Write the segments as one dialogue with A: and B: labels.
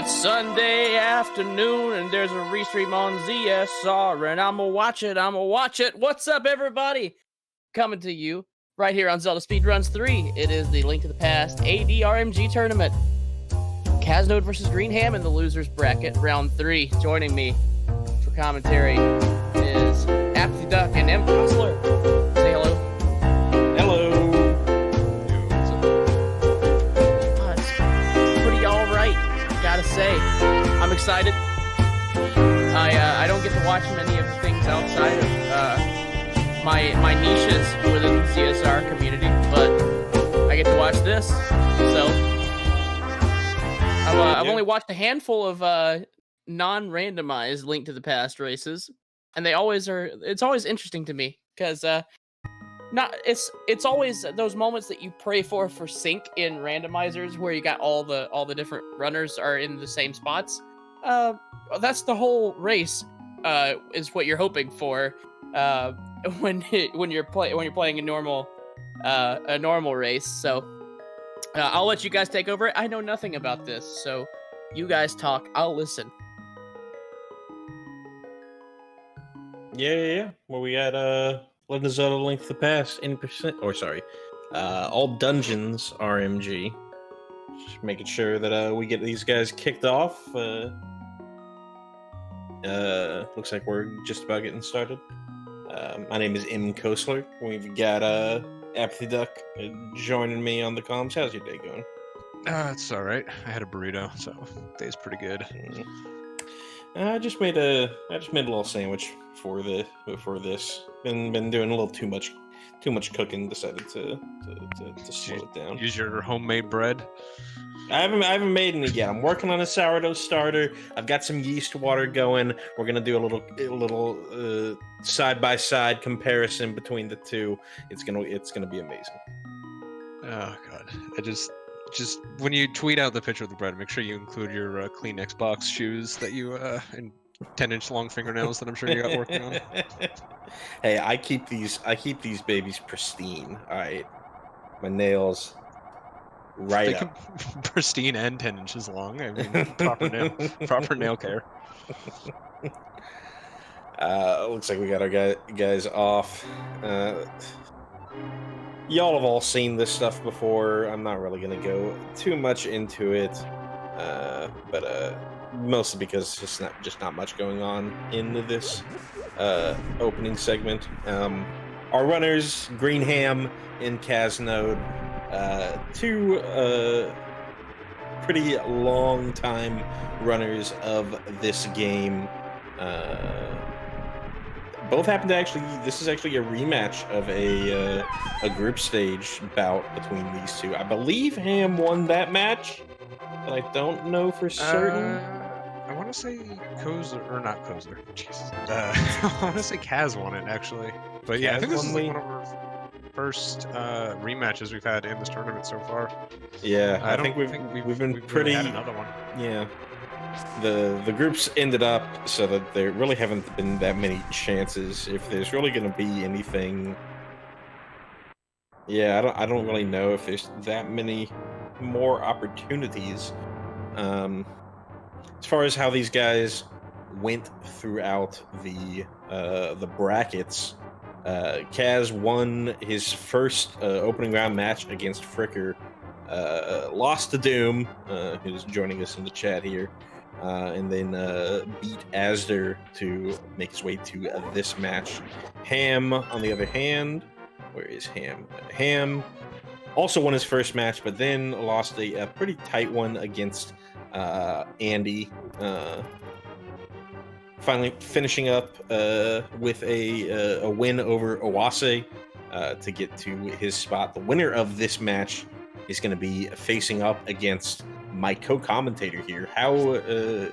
A: It's Sunday afternoon and there's a restream on ZSR and I'ma watch it. What's up, everybody? Coming to you right here on ZeldaSpeedRuns 3. It is the Link to the Past AD RMG Tournament. Caznode versus greenHam in the losers bracket, round 3. Joining me for commentary is Apathy Duck and M. Counselor. Say hello.
B: Hello.
A: It's pretty alright, gotta say. I'm excited. I don't get to watch many of the things outside of my niches within the CSR community, but I get to watch this, so I've only watched a handful of non-randomized Link to the Past races, and they always are. It's always interesting to me because it's always those moments that you pray for sync in randomizers where you got all the different runners are in the same spots. That's the whole race. Is what you're hoping for when you're playing a normal race. So I'll let you guys take over it. I know nothing about this, so you guys talk. I'll listen.
B: Yeah. Well, we got Legend of Zelda: Link to the Past, 80%, or sorry, all dungeons RMG. Just making sure that we get these guys kicked off. Looks like we're just about getting started. My name is M. Kosler. We've got Apathy Duck joining me on the comms. How's your day going?
C: It's all right. I had a burrito, so day's pretty good.
B: I just made a little sandwich for this. Been doing a little too much cooking. Decided to slow it down.
C: Use your homemade bread.
B: I haven't made any yet. I'm working on a sourdough starter. I've got some yeast water going. We're gonna do a little side by side comparison between the two. It's gonna be amazing.
C: Oh god! I just when you tweet out the picture of the bread, make sure you include your clean Xbox shoes that you and 10-inch long fingernails that I'm sure you got working on.
B: Hey, I keep these babies pristine. All right, my nails. Right up.
C: Pristine and 10 inches long. I mean, proper nail care.
B: Looks like we got our guys off. Y'all have all seen this stuff before. I'm not really gonna go too much into it, but mostly because it's just not much going on in this opening segment. Our runners, greenHam and caznode. Two pretty long time runners of this game. Both happen to this is actually a rematch of a group stage bout between these two. I believe Ham won that match, but I don't know for certain.
C: I want to say Kozler, or not Kozler. Jesus. I want to say Kaz won it actually, but yeah, I think this is like one of our first rematches we've had in this tournament so far.
B: Yeah, I think we've been pretty.
C: Had another one.
B: Yeah, the groups ended up so that there really haven't been that many chances. If there's really going to be anything, yeah, I don't really know if there's that many more opportunities. As far as how these guys went throughout the brackets. Kaz won his first opening round match against Fricker, lost to Doom, who's joining us in the chat here, and then beat Asder to make his way to this match. Ham, on the other hand, where is Ham? Ham also won his first match, but then lost a pretty tight one against Andy. Finally finishing up with a win over Owase to get to his spot. The winner of this match is going to be facing up against my co-commentator here. How do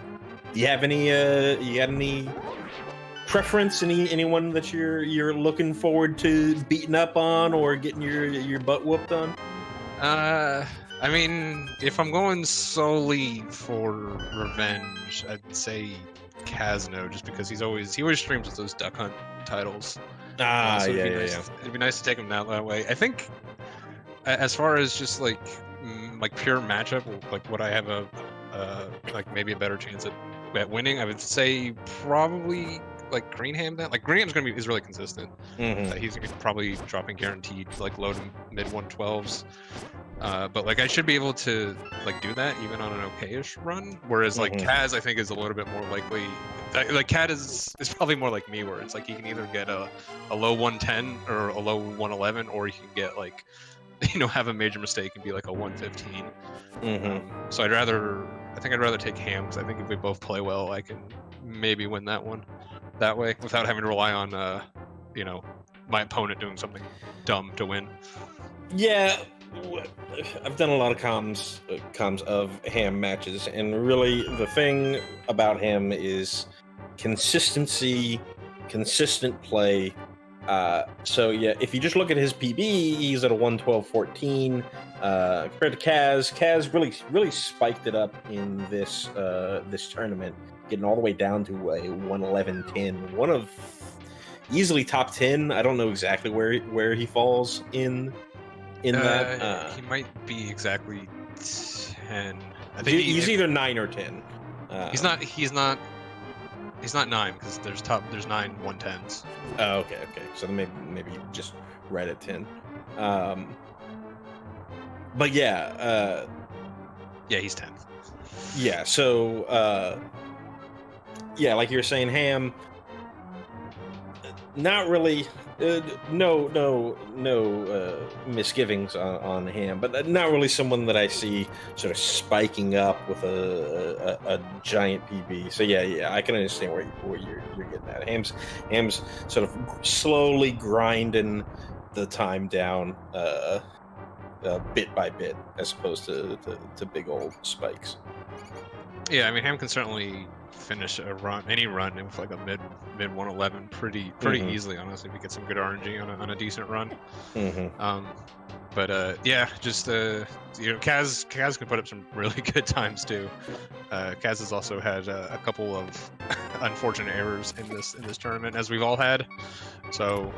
B: you have any? You got any preference? Anyone that you're looking forward to beating up on or getting your butt whooped on?
C: I mean, if I'm going solely for revenge, I'd say Caznode, just because he always streams with those Duck Hunt titles.
B: So
C: yeah. It'd be nice to take him that way. I think, as far as just like pure matchup, like what I have a like maybe a better chance at winning. I would say probably like greenHam. Then like greenHam's is really consistent. He's probably dropping guaranteed like low to mid 112s. But like I should be able to like do that even on an okayish run. Whereas like Kaz, I think, is a little bit more likely. Like Kaz is probably more like me, where it's like he can either get a low 110 or a low 111, or he can get like, you know, have a major mistake and be like a 115. So I think I'd rather take Ham, because I think if we both play well, I can maybe win that one that way without having to rely on you know, my opponent doing something dumb to win.
B: Yeah, I've done a lot of comms of Ham matches, and really the thing about him is consistency, consistent play. So yeah, if you just look at his PB, he's at a 112.14 compared to Kaz. Kaz really spiked it up in this this tournament, getting all the way down to a 111.10. One of easily top 10. I don't know exactly where he falls in that.
C: He might be exactly 10. I think
B: he's either 9 or 10.
C: He's not 9, because there's 9 110s.
B: Oh, okay. So maybe just right at 10. But yeah,
C: yeah, he's 10.
B: Yeah, so yeah, like you were saying, Ham, not really. No misgivings on Ham, but not really someone that I see sort of spiking up with a giant PB. So yeah, I can understand where you're getting at. Ham's sort of slowly grinding the time down bit by bit, as opposed to big old spikes.
C: Yeah, I mean, Ham can certainly finish any run with like a mid 111 pretty easily, honestly, if you get some good RNG on a decent run. But yeah, just you know, Kaz can put up some really good times too. Kaz has also had a couple of unfortunate errors in this tournament, as we've all had. So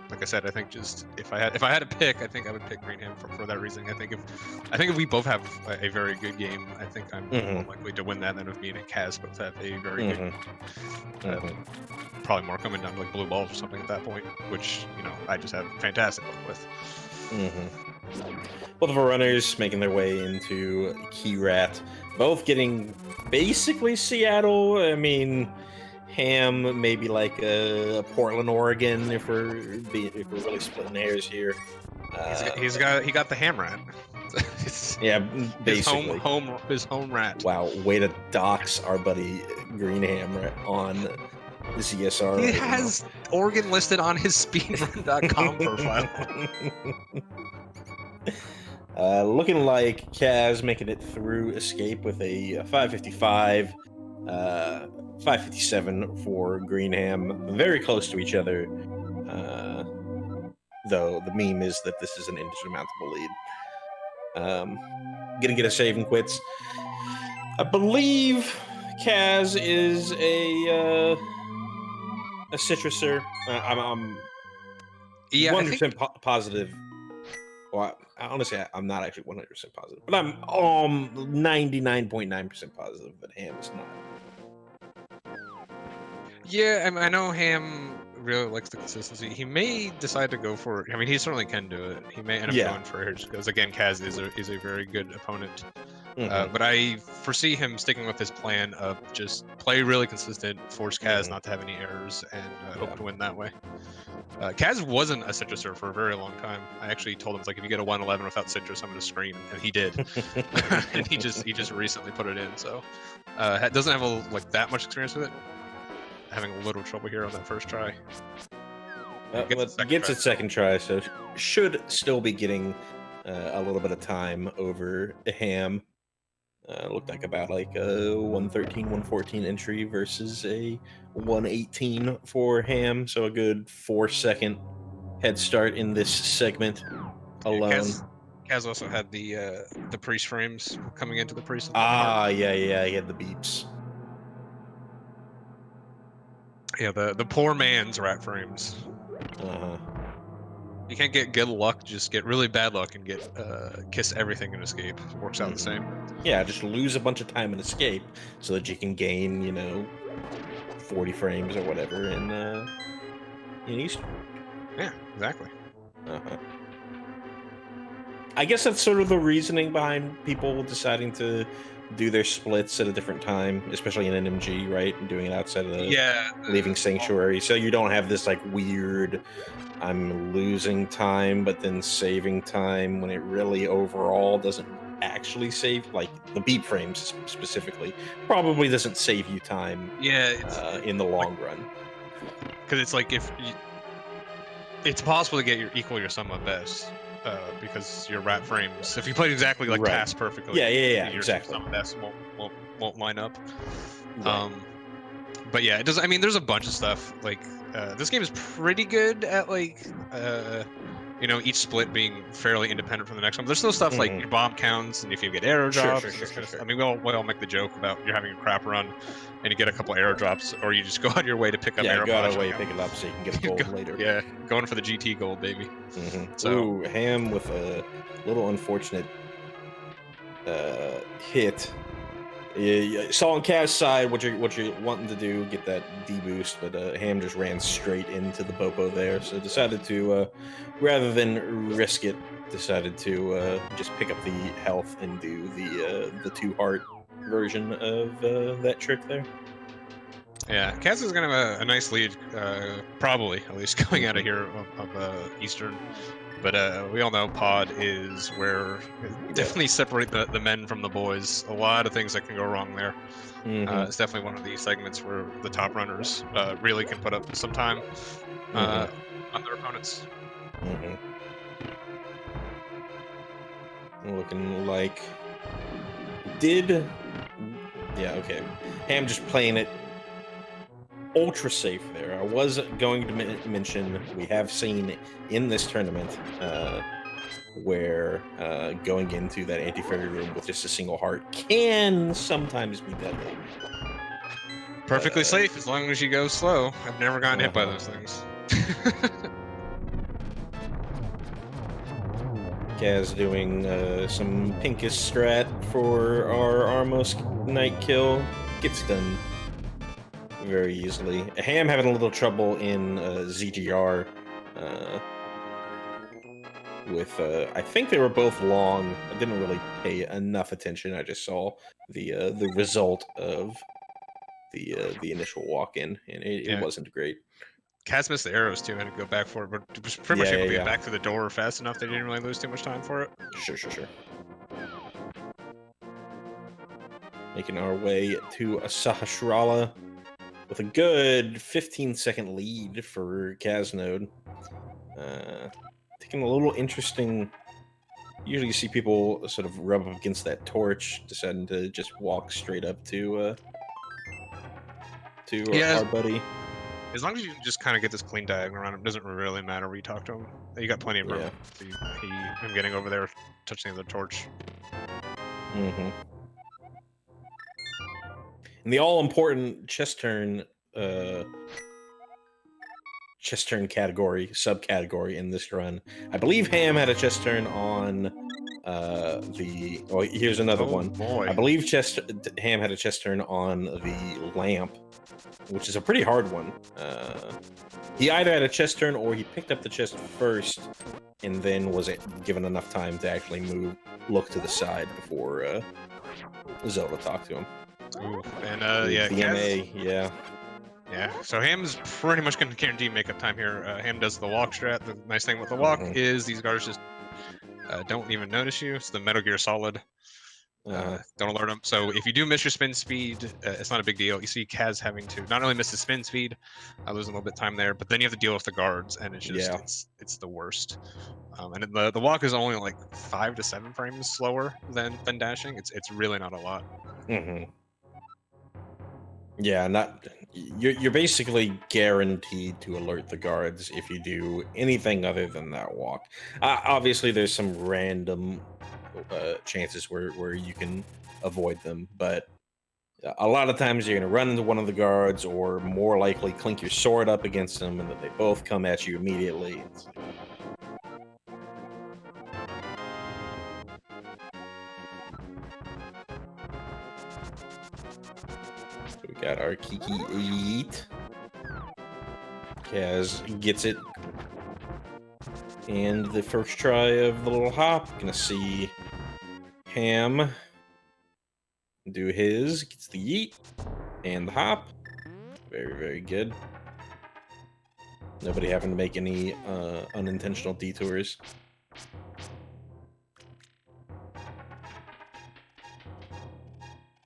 C: like I said, I think just if I had to pick, I think I would pick greenHam for that reason. I think if we both have a very good game, I think I'm more likely to win that than if me and Kaz both have a very good. Probably more coming down to like blue balls or something at that point, which, you know, I just have fantastic luck with.
B: Both of our runners making their way into Key Rat, both getting basically Seattle. I mean, Ham maybe like Portland, Oregon, if we're really splitting hairs here.
C: He got the Ham Rat.
B: Yeah, basically
C: his home rat.
B: Wow, way to dox our buddy greenHam on the CSR.
C: He has Oregon listed on his speedrun.com profile.
B: Looking like Kaz making it through escape with a 555, 557 for greenHam. Very close to each other. Though the meme is that this is an insurmountable lead. Gonna get a save and quits. I believe Kaz is a citruser. I'm 100% positive. Well, honestly, I'm not actually 100% positive, but I'm 99.9% positive that Ham is not.
C: Yeah, I know Ham really likes the consistency. He may decide to go for. I mean, he certainly can do it. He may end up going for it, because again, Kaz is a very good opponent. But I foresee him sticking with his plan of just play really consistent, force Kaz not to have any errors, and hope to win that way. Kaz wasn't a citruser for a very long time. I actually told him, like, if you get a 111 without citrus, I'm going to scream, and he did. And he just recently put it in. So doesn't have that much experience with it. Having a little trouble here on that first try.
B: Gets its second try, so should still be getting a little bit of time over Ham. Looked like about like a 113, 114 entry versus a 118 for Ham, so a good 4-second head start in this segment alone.
C: Kaz also had the priest frames coming into the priest.
B: Yeah, he had the beeps.
C: Yeah, the poor man's rat frames. You can't get good luck, just get really bad luck and get kiss everything and escape. It works out the same.
B: Yeah, just lose a bunch of time and escape so that you can gain, 40 frames or whatever in Eastern.
C: Yeah, exactly.
B: I guess that's sort of the reasoning behind people deciding to do their splits at a different time, especially in NMG, right? And doing it outside of leaving Sanctuary. So you don't have this like weird, I'm losing time, but then saving time when it really overall doesn't actually save, like the beat frames specifically, probably doesn't save you time in the long run.
C: Because it's like it's possible to get equal your sum of best. Because your wrap frames, if you played exactly like task perfectly,
B: your
C: exactly, some best won't line up. But yeah, it does. I mean, there's a bunch of stuff. Like this game is pretty good at like each split being fairly independent from the next one. There's still stuff like your bomb counts and if you get arrow drops. Sure. I mean, we all make the joke about you're having a crap run and you get a couple arrow drops, or you just go out your way to pick up arrow drops.
B: Yeah, go out your way to pick it up so you can get a gold later.
C: Yeah, going for the GT gold, baby.
B: So Ham with a little unfortunate hit. You saw on Kaz's side what you're wanting to do, get that D boost, but Ham just ran straight into the Bopo there, so decided to rather than risk it, decided to just pick up the health and do the 2-heart version of that trick there.
C: Yeah, Kaz is gonna have a nice lead, probably at least going out of here of Eastern. But we all know Pod is where definitely separate the men from the boys. A lot of things that can go wrong there. It's definitely one of these segments where the top runners really can put up some time on their opponents.
B: Looking like Ham just playing it ultra safe there. I was going to mention we have seen in this tournament where going into that anti-fairy room with just a single heart can sometimes be deadly.
C: Perfectly safe as long as you go slow. I've never gotten hit by those things.
B: Kaz doing some pinkish strat for our Armos night kill. Gets done very easily. Ham having a little trouble in ZGR with I think they were both long. I didn't really pay enough attention. I just saw the result of the initial walk-in, and it wasn't great.
C: Kaz missed the arrows too, and had to go back for it, but it was pretty much able to get back to the door fast enough they didn't really lose too much time for it.
B: Sure. Making our way to Sahasrara with a good 15-second lead for caznode. Taking a little interesting. Usually you see people sort of rub up against that torch, deciding to just walk straight up to our buddy.
C: As long as you just kind of get this clean diagonal around him, doesn't really matter where you talk to him. You got plenty of room. So him getting over there, touching the torch.
B: And the all-important chest turn subcategory in this run. I believe Ham had a chest turn on here's another one.
C: Boy.
B: I believe Ham had a chest turn on the lamp, which is a pretty hard one. He either had a chest turn or he picked up the chest first and then was given enough time to actually look to the side before Zelda talked to him.
C: Ooh, and Yeah, so Ham's pretty much going to guarantee makeup time here. Ham does the walk strat. The nice thing with the walk is these guards just don't even notice you. It's the Metal Gear Solid. Don't alert them. So if you do miss your spin speed, it's not a big deal. You see Kaz having to not only miss his spin speed, losing a little bit of time there, but then you have to deal with the guards, and it's just it's the worst. And the walk is only like 5 to 7 frames slower than dashing. It's really not a lot.
B: Yeah, you're basically guaranteed to alert the guards if you do anything other than that walk. Obviously, there's some random chances where you can avoid them, but a lot of times you're going to run into one of the guards, or more likely clink your sword up against them, and then they both come at you immediately. Got our Kiki Yeet. Kaz gets it. And the first try of the little hop. Gonna see Ham do his. Gets the yeet and the hop. Very, very good. Nobody having to make any unintentional detours.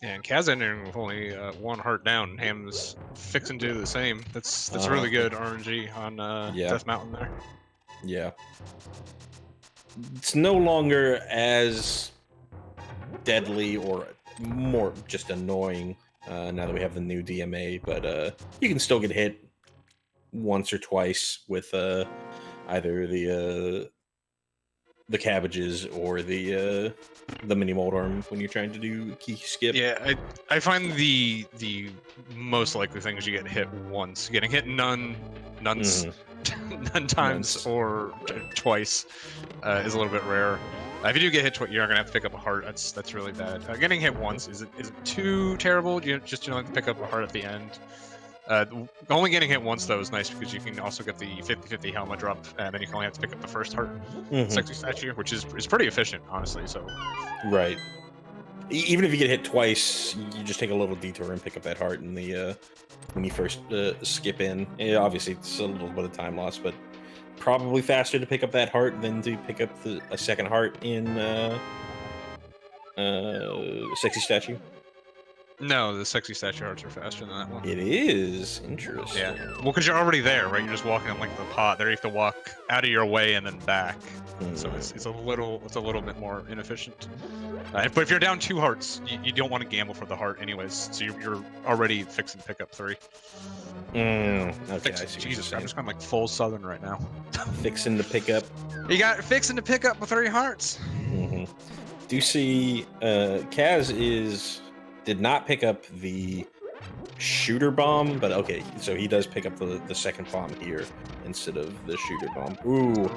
C: Yeah, and Kaz ending with only 1 heart down. Ham's fixing to do the same. That's really good RNG on Death Mountain there.
B: Yeah. It's no longer as deadly or more just annoying now that we have the new DMA, but you can still get hit once or twice with either the cabbages or the mini mold arm when you're trying to do key skip.
C: Yeah, I find the most likely thing is you get hit once. Getting hit none times or twice is a little bit rare. If you do get hit twice, you're not gonna have to pick up a heart. That's really bad. Getting hit once isn't too terrible. You just have to pick up a heart at the end. Only getting hit once though is nice because you can also get the 50/50 helmet drop, and then you can only have to pick up the first heart. Sexy statue, which is pretty efficient, honestly. So
B: right. Even if you get hit twice, you just take a little detour and pick up that heart in the when you first skip in. And obviously, it's a little bit of time loss, but probably faster to pick up that heart than to pick up a second heart in Sexy Statue.
C: No, the Sexy Statue hearts are faster than that one.
B: It is interesting.
C: Yeah, well, because you're already there, right? You're just walking on like the pot. There, you have to walk out of your way and then back. So it's a little bit more inefficient. But if you're down 2 hearts, you don't want to gamble for the heart anyways. So you're already fixing to pick up 3.
B: Okay, I see.
C: Jesus, I'm just going like full Southern right now.
B: Fixing to pick up.
C: You got fixing to pick up with 3 hearts.
B: Do you see Kaz did not pick up the shooter bomb, but okay, so he does pick up the second bomb here instead of the shooter bomb. Ooh,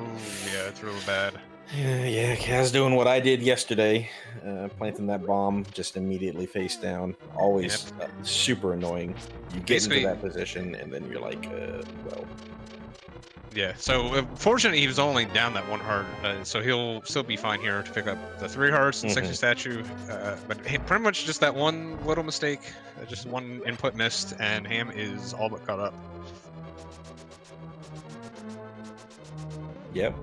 C: yeah, it's real bad.
B: Yeah, Kaz doing what I did yesterday, planting that bomb just immediately face down. Always super annoying. You get into that position and then you're like, well.
C: Yeah, so fortunately he was only down that 1 heart, so he'll still be fine here to pick up the 3 hearts and Sexy Statue, but pretty much just that one little mistake, just one input missed, and Ham is all but caught up.
B: Yep.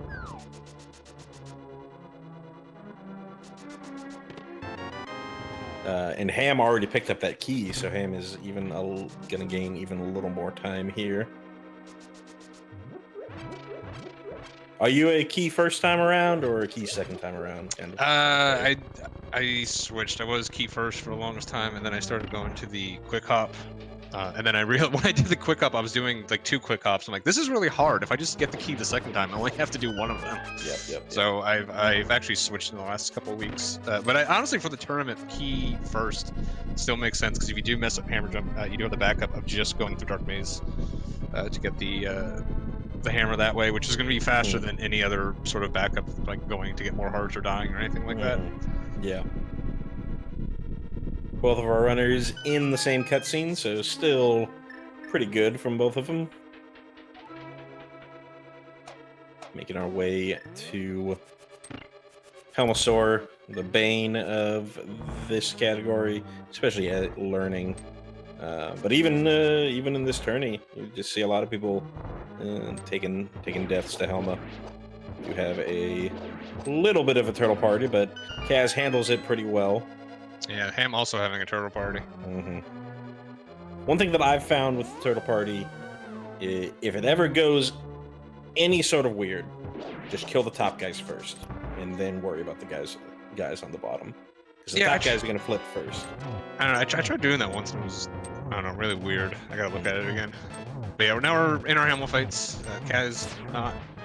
B: And Ham already picked up that key, so Ham is even gonna gain even a little more time here. Are you a key first time around or a key second time around?
C: I switched. I was key first for the longest time, and then I started going to the quick hop. And then I realized when I did the quick hop, I was doing like 2 quick hops. I'm like, this is really hard. If I just get the key the second time, I only have to do 1 of them.
B: Yep.
C: So I've actually switched in the last couple of weeks. But honestly, for the tournament, key first still makes sense because if you do mess up hammer jump, you do have the backup of just going through Dark Maze to get the hammer that way, which is going to be faster than any other sort of backup, like going to get more hearts or dying or anything like that.
B: Yeah. Both of our runners in the same cutscene, so still pretty good from both of them. Making our way to Helmosaur, the bane of this category, especially at learning. But even in this tourney, you just see a lot of people taking deaths to Helma. You have a little bit of a turtle party, but Kaz handles it pretty well.
C: Yeah, Ham also having a turtle party.
B: One thing that I've found with the turtle party, if it ever goes any sort of weird, just kill the top guys first, and then worry about the guys on the bottom. Because the top guys are gonna flip first.
C: I don't know. I tried doing that once, and it was, I don't know, really weird. I gotta look at it again. But yeah, now we're in our Hamel fights. Kaz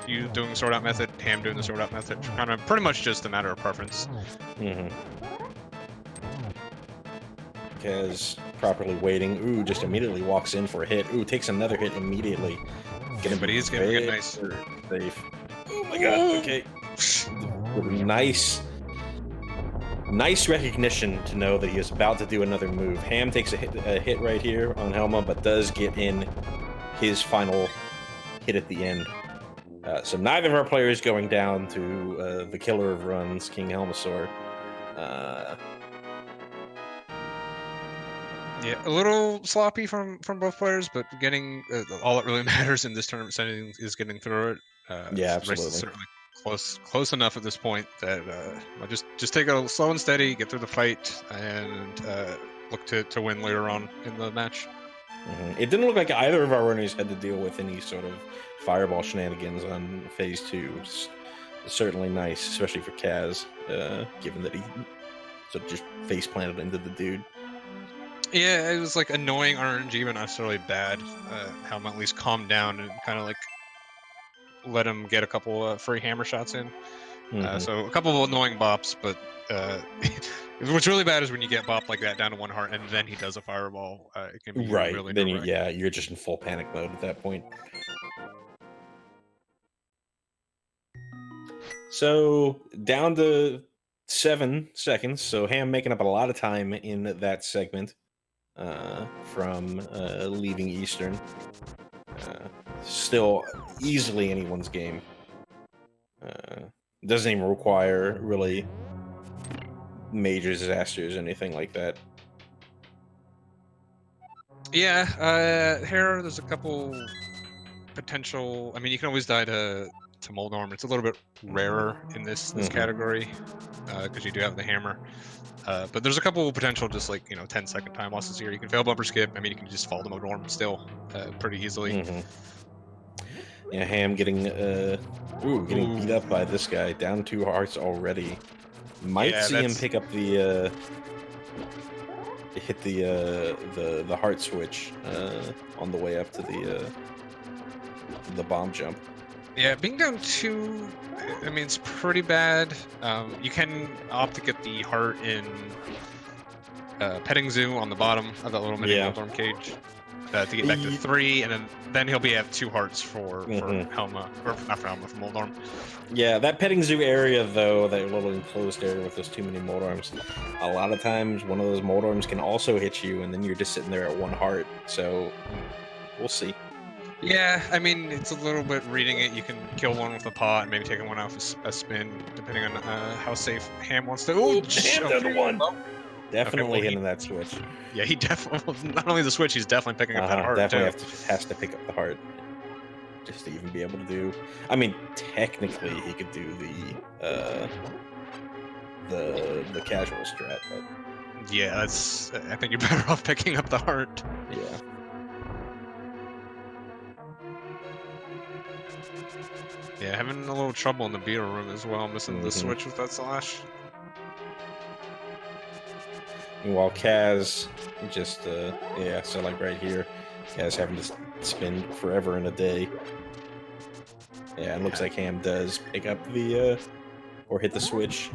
C: you doing the sort out method, Ham doing the sort out method. Kind of pretty much just a matter of preference.
B: Kaz properly waiting. Ooh, just immediately walks in for a hit. Ooh, takes another hit immediately.
C: But he's getting a nice
B: safe. Oh my god, okay. Nice Nice recognition to know that he is about to do another move. Ham takes a hit right here on Helma, but does get in his final hit at the end. So neither of our players going down to the killer of runs, King Helmasaur.
C: Yeah, a little sloppy from both players, but getting all that really matters in this tournament setting is getting through it.
B: Yeah,
C: the race is
B: absolutely.
C: certainly close enough at this point that just take it slow and steady, get through the fight, and look to win later on in the match.
B: It didn't look like either of our runners had to deal with any sort of fireball shenanigans on phase 2, which is certainly nice, especially for Kaz, given that he sort of just face planted into the dude.
C: Yeah, it was like annoying RNG, but not necessarily bad. Helm at least calmed down and kind of like let him get a couple free hammer shots in. So a couple of annoying bops, but what's really bad is when you get bopped like that down to 1 heart and then he does a fireball. It can be really
B: then you're just in full panic mode at that point. So down to 7 seconds. So Ham making up a lot of time in that segment from leaving Eastern. Still easily anyone's game. Doesn't even require really major disasters or anything like that.
C: Yeah, here there's a couple potential. I mean, you can always die to Moldorm. It's a little bit rarer in this category because you do have the hammer. But there's a couple potential just like 10-second time losses here. You can fail bumper skip. I mean, you can just fall to Moldorm still pretty easily.
B: Yeah, Ham getting beat up by this guy. Down 2 hearts already. Might see him pick up the hit the heart switch on the way up to the bomb jump.
C: Yeah, being down 2, I mean, it's pretty bad. You can opt to get the heart in Petting Zoo on the bottom of that little mini Moldorm cage to get back to 3, and then he'll be at 2 hearts for Helma, or not for Helma, for Moldorm.
B: Yeah, that Petting Zoo area, though, that little enclosed area with those too many Moldorms, a lot of times one of those Moldorms can also hit you, and then you're just sitting there at 1 heart, so we'll see.
C: Yeah, I mean, it's a little bit reading it. You can kill one with a pot and maybe taking one off a spin, depending on how safe Ham wants to. Oh,
B: Ham does one! Definitely hitting that switch.
C: Yeah, he definitely, not only the switch, he's definitely picking up that heart,
B: definitely has to pick up the heart. Just to even be able to do... I mean, technically, he could do the casual strat, but...
C: Yeah, that's... I think you're better off picking up the heart.
B: Yeah.
C: Yeah, having a little trouble in the beetle room as well, missing the switch with that slash.
B: Meanwhile, Kaz just, so like right here, Kaz having to spin forever and a day. Yeah, it looks like Ham does pick up the, or hit the switch.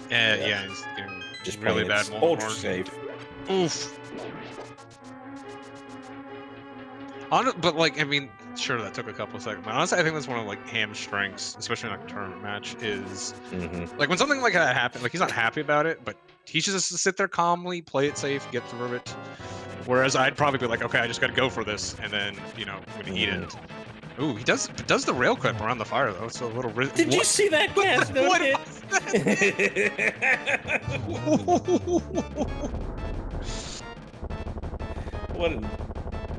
C: Yeah, he's getting
B: just
C: really bad
B: ultra safe.
C: Oof. But like, I mean, sure, that took a couple of seconds. But honestly, I think that's one of like Ham's strengths, especially in like a tournament match, is like when something like that happens, like he's not happy about it, but he should just sit there calmly, play it safe, get through it. Whereas I'd probably be like, okay, I just got to go for this, and then when he eat it. Ooh, he does the rail clip around the fire though. It's a little.
B: Did you see that gas?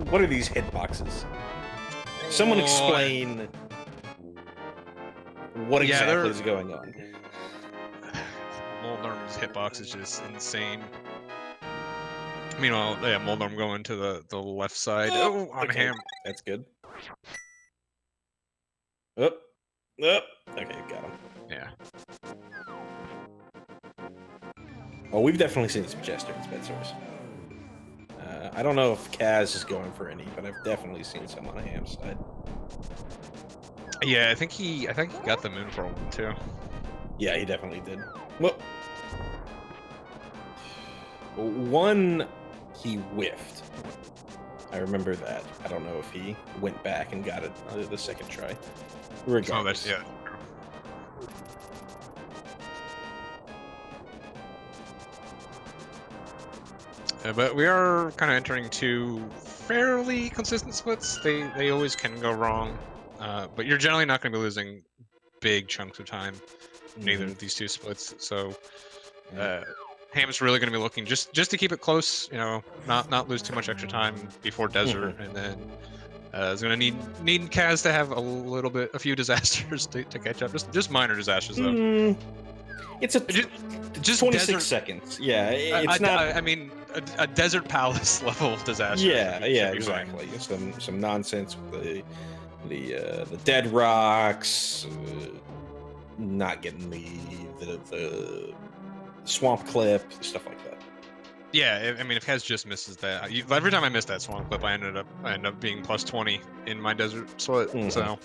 B: What are these hitboxes? Someone explain what exactly is going on.
C: Moldorm's hitbox is just insane. Meanwhile, Moldorm going to the left side. Oh, on Ham.
B: That's good. Okay, got him.
C: Yeah.
B: Oh, we've definitely seen some Jester and Spencers. I don't know if Kaz is going for any, but I've definitely seen some on Ham's side.
C: Yeah, I think he got them in for one too.
B: Yeah, he definitely did. Well, one he whiffed. I remember that. I don't know if he went back and got it the second try. Regardless.
C: Oh, But we are kind of entering two fairly consistent splits. They always can go wrong, but you're generally not going to be losing big chunks of time in either of these two splits. So Ham's really going to be looking just to keep it close, you know, not lose too much extra time before desert, and then is going to need Kaz to have a few disasters to catch up. Just minor disasters though.
B: It's just 26
C: desert,
B: seconds. Yeah, it's not.
C: I mean, a desert palace level disaster.
B: Yeah, exactly. Some nonsense with the dead rocks, not getting the swamp clip, stuff like that.
C: Yeah, I mean, if Kaz just misses that, every time I missed that swamp clip, I end up being plus 20 in my desert split. So.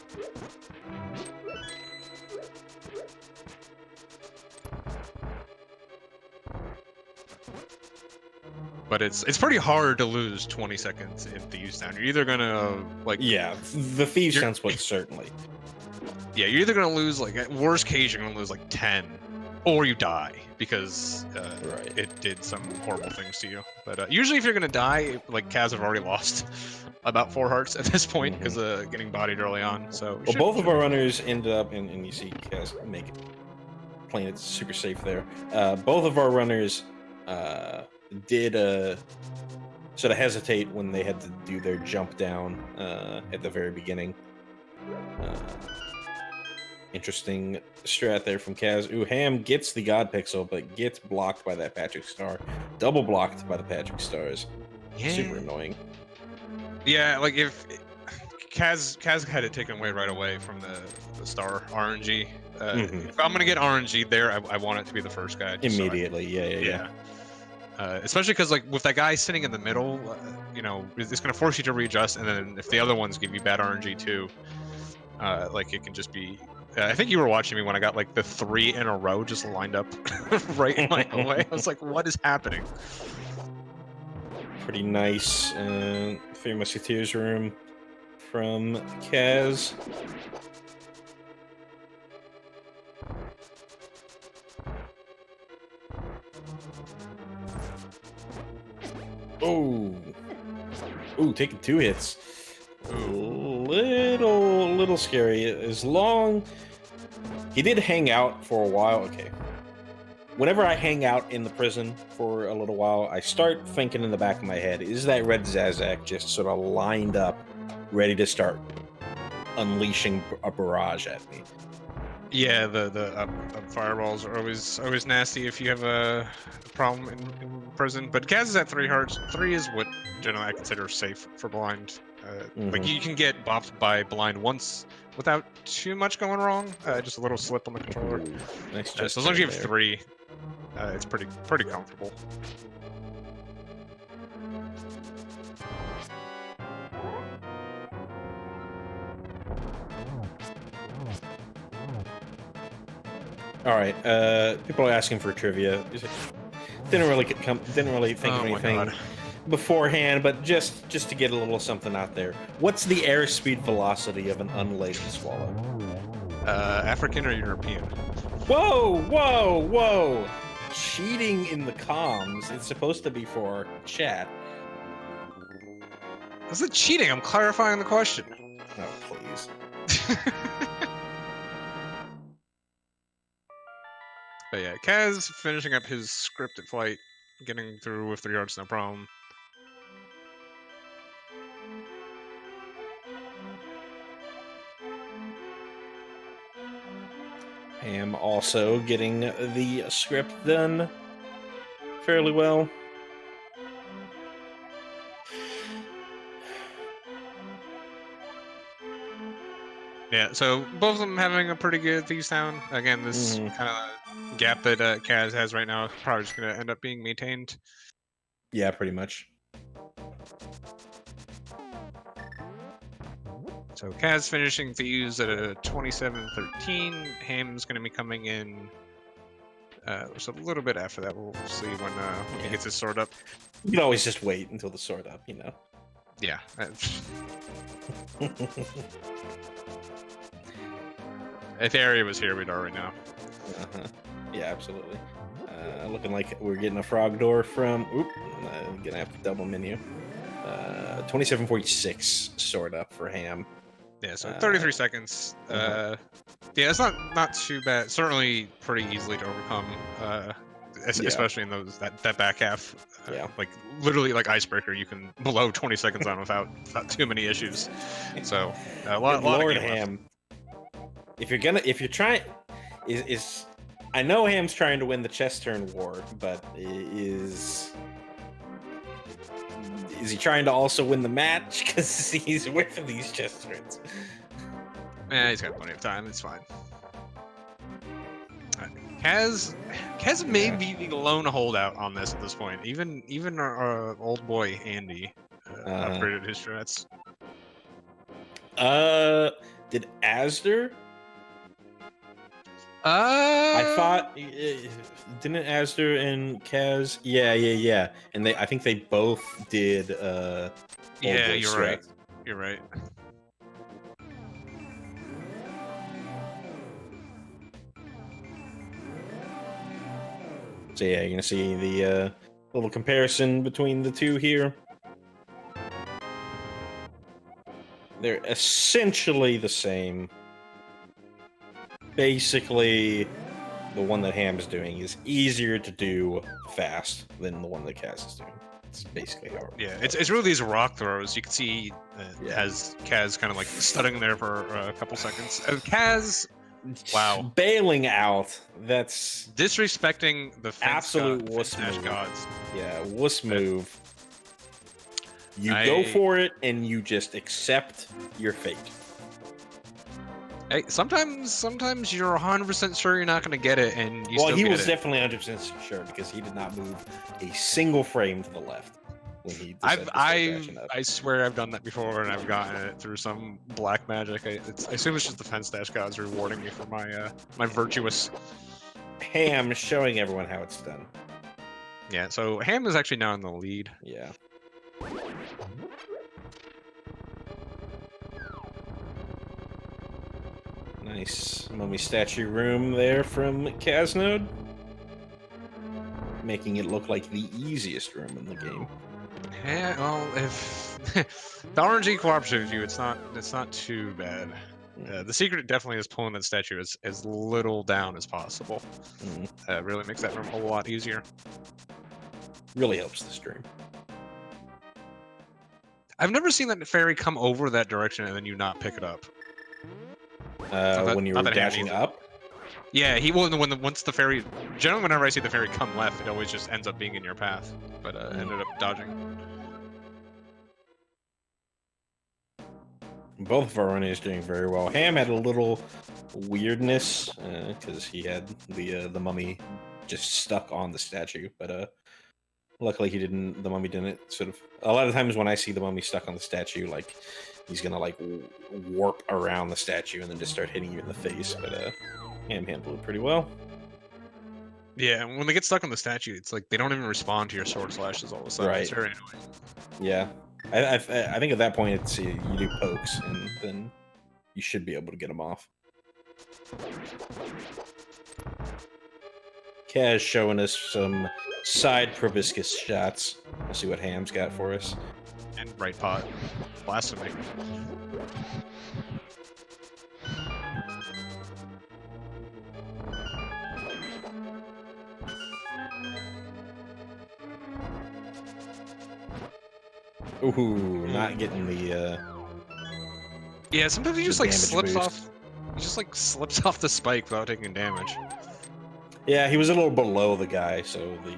C: But it's pretty hard to lose 20 seconds in Thieves Town. You're either gonna
B: the Thieves Town split certainly.
C: Yeah, you're either gonna lose at worst case you're gonna lose 10, or you die because it did some horrible things to you. But usually if you're gonna die, Kaz have already lost about 4 hearts at this point because getting bodied early on. So
B: both of our runners ended up, and you see Kaz playing it super safe there. Both of our runners did sort of hesitate when they had to do their jump down at the very beginning. Interesting strat there from Kaz. Ooh, Ham gets the God Pixel, but gets blocked by that Patrick Star. Double blocked by the Patrick Stars. Yeah. Super annoying.
C: Yeah, if Kaz had it taken away right away from the Star RNG. If I'm gonna get RNG there, I want it to be the first guy.
B: Immediately, yeah.
C: Especially because with that guy sitting in the middle, it's going to force you to readjust, and then if the other ones give you bad RNG too, it can just be. I think you were watching me when I got the 3 in a row just lined up right in my way. I was like, "What is happening?"
B: Pretty nice Three Musketeers room from Kaz. Ooh, taking 2 hits. Little scary. As long he did hang out for a while. Okay. Whenever I hang out in the prison for a little while, I start thinking in the back of my head, is that red Zazak just sort of lined up, ready to start unleashing a barrage at me?
C: Yeah, the fireballs are always nasty if you have a problem in prison. But Kaz is at 3 hearts. 3 is what generally I consider safe for blind. You can get bopped by blind once without too much going wrong. Just a little slip on the controller.
B: Nice.
C: So as long as you have 3, it's pretty comfortable.
B: All right. People are asking for trivia. Didn't really think of anything beforehand, but just to get a little something out there. What's the airspeed velocity of an unladen swallow?
C: African or European?
B: Whoa! Cheating in the comms. It's supposed to be for our chat.
C: That's not cheating. I'm clarifying the question.
B: Oh, please.
C: But yeah, Kaz finishing up his scripted flight, getting through with 3 hearts, no problem.
B: Ham also getting the script done fairly well.
C: Yeah, so both of them having a pretty good Thieves Town. Again, this kind of gap that Kaz has right now is probably just going to end up being maintained.
B: Yeah, pretty much.
C: So Kaz finishing Thieves at a 27-13. Ham's going to be coming in just a little bit after that. We'll see when he gets his sword up.
B: You can always just wait until the sword up, you know.
C: Yeah. If Area was here, we'd already know.
B: Yeah, absolutely. Looking like we're getting a frog door from. Oop, gonna have to double menu. 2746 sort up for Ham.
C: Yeah, so 33 seconds. Yeah, it's not too bad. Certainly pretty easily to overcome, especially in that back half.
B: Yeah,
C: like literally like Icebreaker, you can blow 20 seconds on without too many issues. So a lot
B: Lord
C: of game
B: Ham.
C: left.
B: If you're trying, is I know Ham's trying to win the chess turn war, but is he trying to also win the match? Because he's whiffing these chess turns.
C: Yeah, he's got plenty of time. It's fine. Kaz may be the lone holdout on this at this point. Even our old boy Andy upgraded his strats.
B: Did Asder? I thought didn't Asder and Kaz? Yeah. And I think they both did.
C: Yeah, you're right. You're right.
B: So yeah, you're gonna see the little comparison between the two here. They're essentially the same. Basically, the one that Ham's doing is easier to do fast than the one that Kaz is doing. It's basically how
C: it's really these rock throws. You can see has Kaz kind of like studying there for a couple seconds. Kaz, wow,
B: bailing out. That's
C: disrespecting the
B: absolute wuss move.
C: Gods.
B: Yeah, wuss move. You go for it and you just accept your fate.
C: Hey, sometimes you're 100% sure you're not going to get it, and you still
B: he
C: get
B: was
C: it.
B: Definitely 100% sure because he did not move a single frame to the left when he decided to start dashing up.
C: I swear I've done that before, and I've gotten it through some black magic. I assume it's just the fence dash gods rewarding me for my my virtuous.
B: Ham showing everyone how it's done.
C: Yeah, so Ham is actually now in the lead.
B: Yeah. Nice mummy statue room there from Caznode, making it look like the easiest room in the game.
C: Yeah, well, if the RNG cooperative with you, it's not too bad. The secret definitely is pulling that statue as little down as possible. Really makes that room a lot easier.
B: Really helps the stream.
C: I've never seen that fairy come over that direction and then you not pick it up.
B: When you were dashing up?
C: Yeah, once the fairy. Generally, whenever I see the fairy come left, it always just ends up being in your path. But ended up dodging.
B: Both of our runners doing very well. Ham had a little weirdness because he had the mummy just stuck on the statue, but luckily he didn't. The mummy didn't sort of. A lot of times when I see the mummy stuck on the statue, like he's gonna like warp around the statue and then just start hitting you in the face. But Ham handled it pretty well.
C: Yeah, and when they get stuck on the statue, it's like they don't even respond to your sword slashes all of a sudden.
B: Right.
C: It's very annoying.
B: Yeah, I think at that point it's you do pokes and then you should be able to get them off. Kaz showing us some side proboscis shots. We'll see what Ham's got for us.
C: And right pot. Blasphemy.
B: Ooh, not getting the
C: Yeah, sometimes he just like slips
B: boost.
C: off. He just like slips off the spike without taking damage.
B: Yeah, he was a little below the guy, so the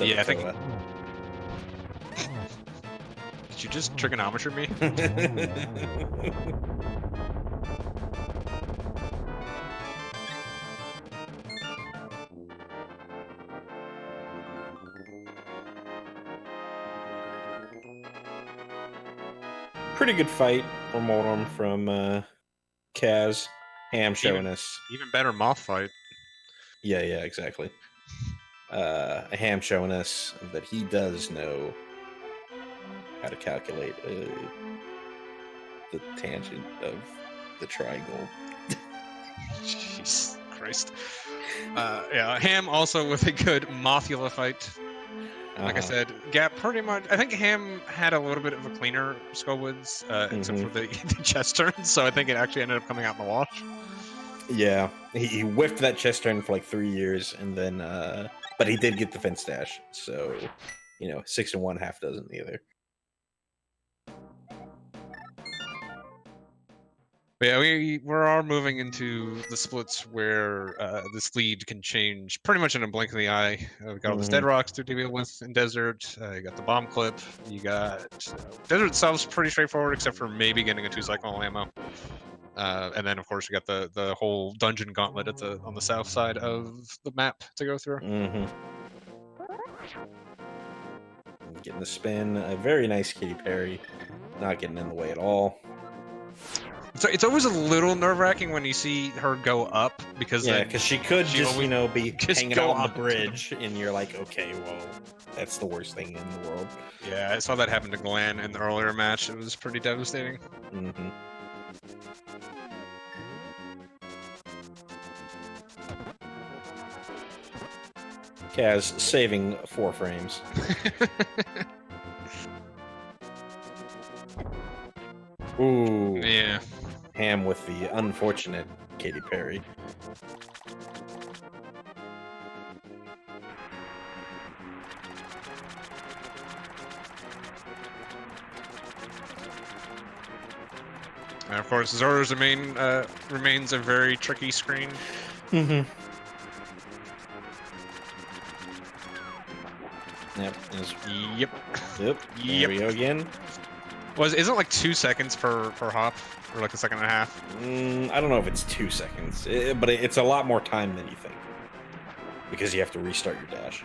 C: yeah, I think. Did you just trigonometry me?
B: Pretty good fight for Mortem from Kaz. Ham showing us.
C: Even better moth fight.
B: Yeah, exactly. Ham showing us that he does know how to calculate the tangent of the triangle.
C: Jeez Christ. Yeah, Ham also with a good Mothula fight. Like I said, Gap pretty much. I think Ham had a little bit of a cleaner Skullwoods, except for the chest turn. So I think it actually ended up coming out in the wash.
B: Yeah, he whiffed that chest turn for like 3 years, and then, but he did get the fence dash. So, 6 and 1 half dozen either.
C: But yeah, we are moving into the splits where this lead can change pretty much in a blink of the eye. We got all these dead rocks to deal with in desert. You got the bomb clip. You got desert itself's pretty straightforward, except for maybe getting a 2-cycle ammo. And then of course we got the whole dungeon gauntlet on the south side of the map to go through.
B: Getting the spin, a very nice Katy Perry, not getting in the way at all.
C: So it's always a little nerve-wracking when you see her go up, because
B: she could just be
C: just
B: hanging out on the bridge, and you're like, okay, well, that's the worst thing in the world.
C: Yeah, I saw that happen to Glenn in the earlier match. It was pretty devastating.
B: Kaz saving 4 frames. Ooh.
C: Yeah.
B: Ham with the unfortunate Katy Perry.
C: And of course, Zora's remains a very tricky screen.
B: Yep.
C: Yep.
B: There we go again.
C: Isn't it like 2 seconds per hop, or like a second and a half?
B: I don't know if it's 2 seconds, but it's a lot more time than you think, because you have to restart your dash.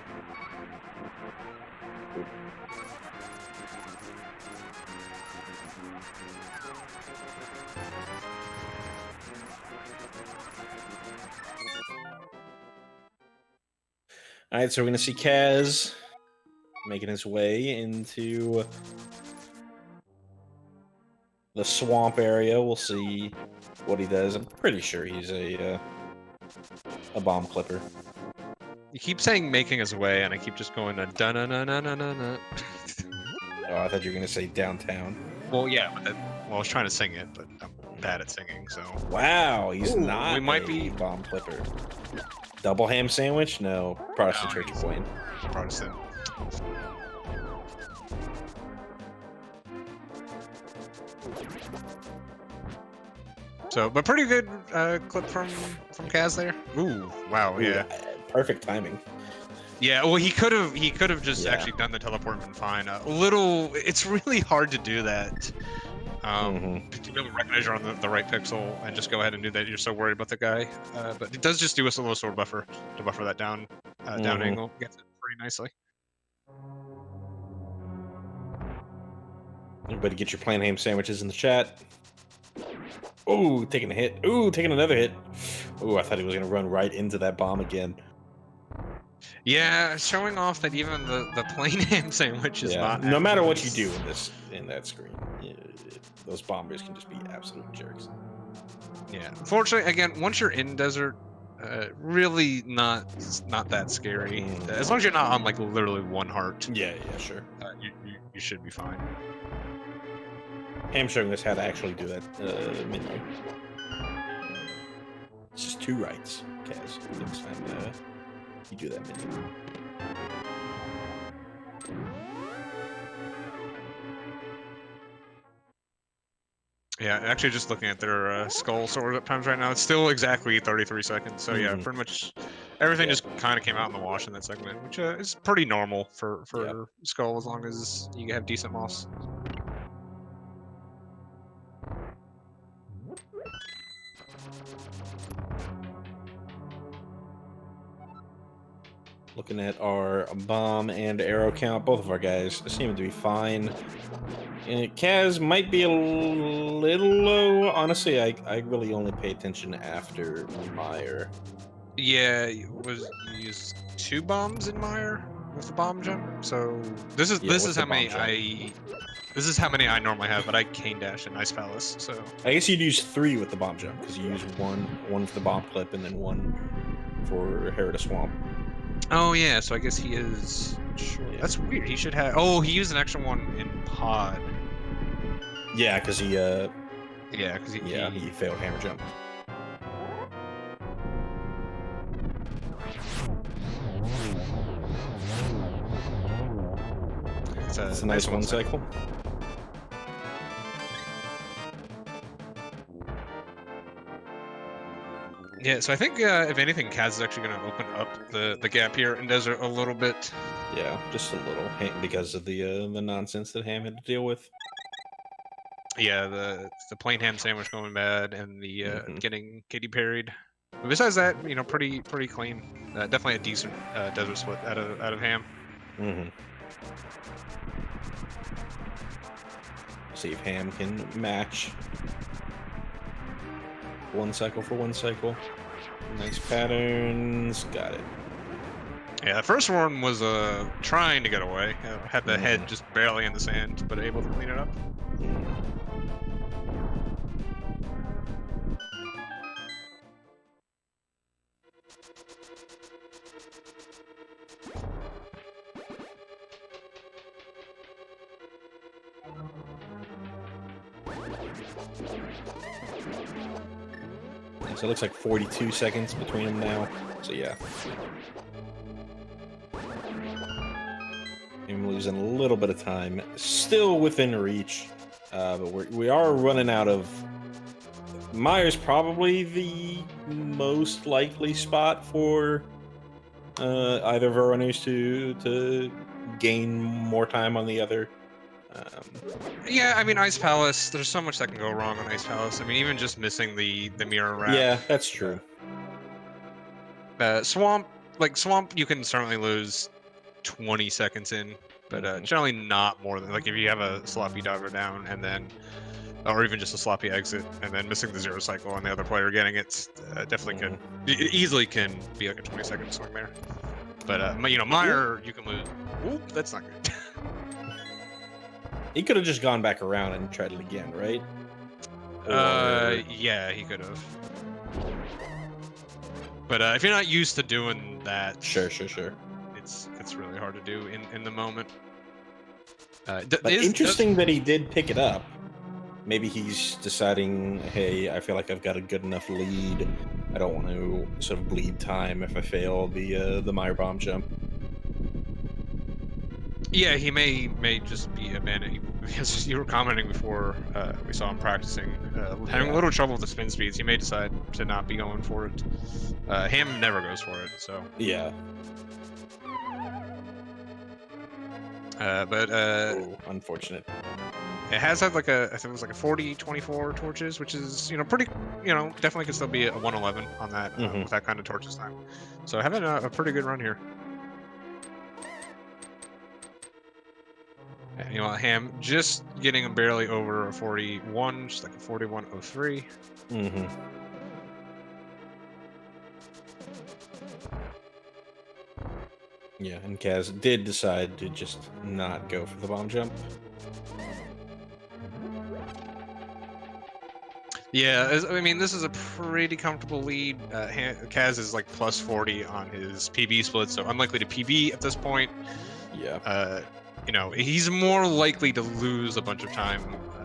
B: All right, so we're gonna see Kaz making his way into the swamp area. We'll see what he does. I'm pretty sure he's a bomb clipper.
C: You keep saying making his way, and I keep just going to da na na na na na na.
B: Oh, I thought you were gonna say downtown.
C: Well, yeah, but I was trying to sing it, but I'm bad at singing, so.
B: Wow, he's not.
C: We might be
B: bomb clipper. Double ham sandwich? No. Protestant Church of Wayne.
C: Protestant. So, but pretty good clip from Kaz there. Ooh, wow, yeah.
B: Perfect timing.
C: Yeah, well, he could have just actually done the teleport and been fine. It's really hard to do that. To be able to recognize you're on the right pixel and just go ahead and do that. You're so worried about the guy, but it does just do us a little sword buffer to buffer that down angle. Gets it pretty nicely.
B: Everybody get your plain ham sandwiches in the chat. Ooh, taking a hit. Ooh, taking another hit. Ooh, I thought he was gonna run right into that bomb again.
C: Yeah, showing off that even the plain ham sandwich is not.
B: No matter what you do in that screen, those bombers can just be absolute jerks.
C: Yeah, unfortunately, again, once you're in desert, really not that scary. As long as you're not on like literally 1 heart.
B: Yeah, sure.
C: You should be fine.
B: Ham showing us how to actually do that menu. It's just 2 rights, Kaz. Next time you do that menu.
C: Yeah, actually just looking at their skull sword up times right now, it's still exactly 33 seconds. So yeah, pretty much everything just kind of came out in the wash in that segment, which is pretty normal for skull as long as you have decent moss.
B: Looking at our bomb and arrow count, both of our guys seem to be fine. And Kaz might be a little low. Honestly, I really only pay attention after Meyer.
C: Yeah, you used 2 bombs in Meyer? with the bomb jump. So this is
B: Yeah,
C: this
B: with
C: is
B: the
C: how many
B: bomb jump.
C: this is how many I normally have, but I cane dash and Ice Palace. So
B: I guess you'd use 3 with the bomb jump because you use one for the bomb clip and then 1 for Herita Swamp.
C: oh yeah, so I guess he is. Sure.
B: Yeah.
C: That's weird. He should have. Oh, he used an extra one in pod.
B: Yeah, because he
C: Yeah, because
B: he failed hammer jump. It's a nice 1 cycle.
C: Yeah, so I think if anything, Kaz is actually going to open up the gap here in Desert a little bit.
B: Yeah, just a little, because of the nonsense that Ham had to deal with.
C: Yeah, the plain ham sandwich going bad and the getting Katy parried. But besides that, you know, pretty clean. Definitely a decent Desert split out of Ham.
B: See if Ham can match 1 cycle for 1 cycle. Nice patterns. Got it.
C: Yeah, the first one was trying to get away. Had the head just barely in the sand, but able to clean it up.
B: So it looks like 42 seconds between them now. So yeah. I'm losing a little bit of time. Still within reach. But we are running out of... Myers probably the most likely spot for either of our runners to gain more time on the other.
C: Yeah, I mean, Ice Palace, there's so much that can go wrong on Ice Palace. I mean, even just missing the mirror wrap.
B: Yeah, that's true.
C: Swamp, you can certainly lose 20 seconds in, but generally not more than, like, if you have a sloppy dogger down and then, or even just a sloppy exit and then missing the 0 cycle and the other player getting it, definitely could, it easily can be like a 20-second swing there. But, you know, Meyer, you can lose. Oop, that's not good.
B: He could have just gone back around and tried it again, right?
C: Yeah, he could have. But if you're not used to doing that,
B: sure,
C: it's really hard to do in the moment.
B: But interesting that he did pick it up. Maybe he's deciding, hey, I feel like I've got a good enough lead. I don't want to sort of bleed time if I fail the Meyer bomb jump.
C: Yeah, he may just be abandoning, because you were commenting before we saw him practicing, having a little trouble with the spin speeds. He may decide to not be going for it. Ham never goes for it, so.
B: Yeah.
C: Ooh,
B: unfortunate.
C: It has had like I think it was like a 40-24 torches, which is, you know, pretty, you know, definitely could still be a 111 on that with that kind of torches time. So having a pretty good run here. And, you know, Ham just getting barely over a 41, just like a 41.03.
B: Yeah, and Kaz did decide to just not go for the bomb jump.
C: Yeah, I mean, this is a pretty comfortable lead. Kaz is like plus 40 on his PB split, so unlikely to PB at this point.
B: Yeah.
C: You know, he's more likely to lose a bunch of time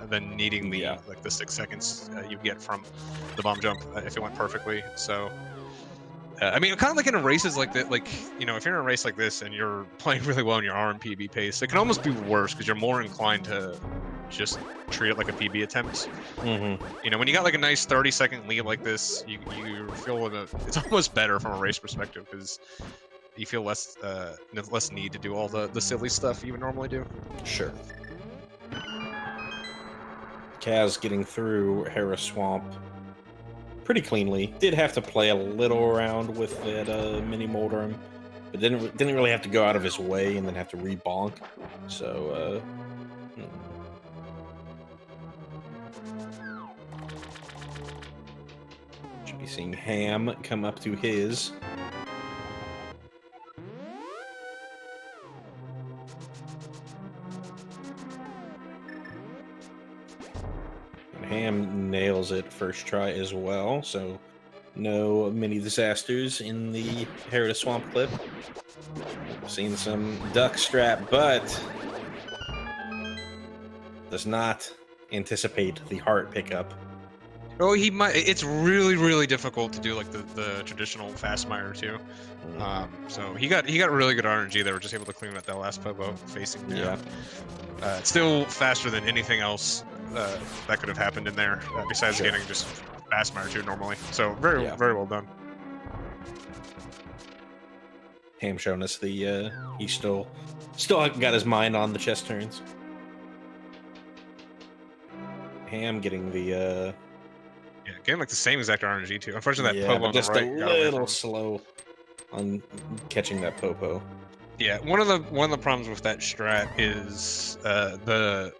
C: than needing the like the 6 seconds you get from the bomb jump if it went perfectly. So, I mean, kind of like in races like that, like, you know, if you're in a race like this and you're playing really well in your RMPB pace, it can almost be worse because you're more inclined to just treat it like a PB attempt. You know, when you got like a nice 30-second lead like this, you feel it's almost better from a race perspective because you feel less need to do all the silly stuff you would normally do.
B: Sure. Kaz getting through Hera Swamp pretty cleanly. Did have to play a little around with that mini Moldrum, but didn't really have to go out of his way and then have to re-bonk. So should be seeing Ham come up to his. nails it first try as well, so no mini disasters in the Herita Swamp clip. Seen some duck strap, but does not anticipate the heart pickup.
C: Oh, he might. It's really, really difficult to do like the traditional fast mire too. So he got really good RNG. They were just able to clean up that last Pobo facing down. Yeah. It's still faster than anything else that could have happened in there, besides getting just fast mire too normally. So very well done.
B: Ham showing us the he's still got his mind on the chest turns. Ham getting the
C: getting like the same exact RNG too. Unfortunately, that Popo on
B: just
C: the right
B: a little slow on catching that Popo.
C: Yeah, one of the problems with that strat is the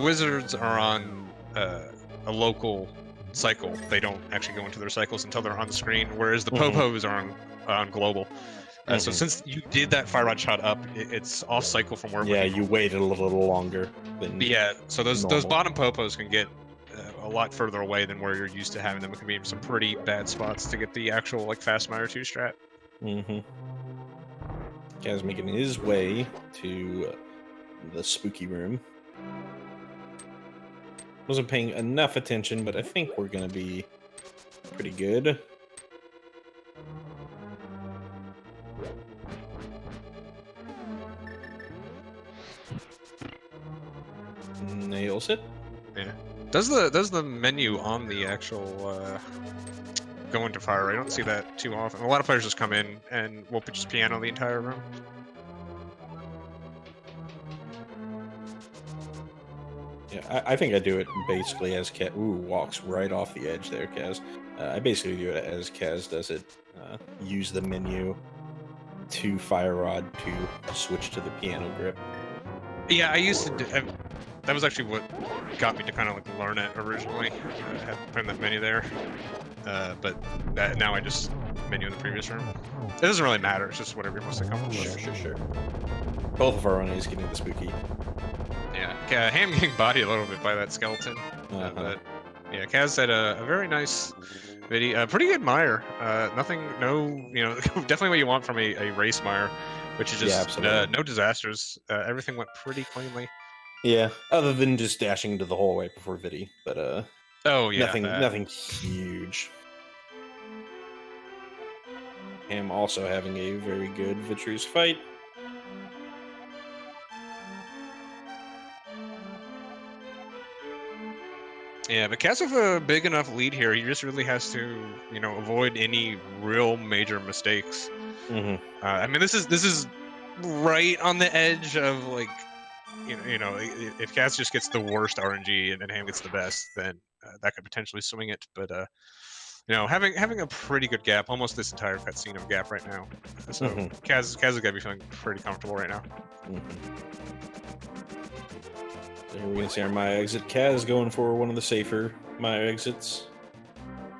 C: wizards are on a local cycle. They don't actually go into their cycles until they're on the screen, whereas the Popos are on global. So since you did that fire rod shot up, it's off cycle from where.
B: Yeah, you waited a little longer than.
C: Yeah, so those bottom Popos can get a lot further away than where you're used to having them. It can be in some pretty bad spots to get the actual like fast mire 2 strat.
B: Kaz making his way to the spooky room. Wasn't paying enough attention, but I think we're gonna be pretty good. Nails it.
C: Yeah. Does the menu on the actual go into fire? I don't see that too often. A lot of players just come in and will just piano the entire room.
B: Yeah, I think I do it basically as Kaz. Ooh, walks right off the edge there, Kaz. I basically do it as Kaz does it. Use the menu to fire rod to switch to the piano grip.
C: Yeah, I used to do. That was actually what got me to kind of like learn it originally. Putting that menu there, but now I just menu in the previous room. It doesn't really matter. It's just whatever you're most comfortable with.
B: Sure. Both of our runners getting the spooky.
C: Yeah, Ham getting bodied a little bit by that skeleton. But yeah, Kaz had a very nice video. Pretty good mire. Definitely what you want from a race mire, which is just no disasters. Everything went pretty cleanly.
B: Yeah, other than just dashing into the hole right before Viddy, but nothing huge. Ham also having a very good Vitru's fight.
C: Yeah, but Kaz with a big enough lead here, he just really has to, avoid any real major mistakes. I mean, this is right on the edge of like, if Kaz just gets the worst RNG and Ham gets the best, then that could potentially swing it. But having a pretty good gap, almost this entire cutscene of gap right now. So Kaz is gonna be feeling pretty comfortable right now.
B: There we're gonna see our Maya exit. Kaz going for one of the safer Maya exits.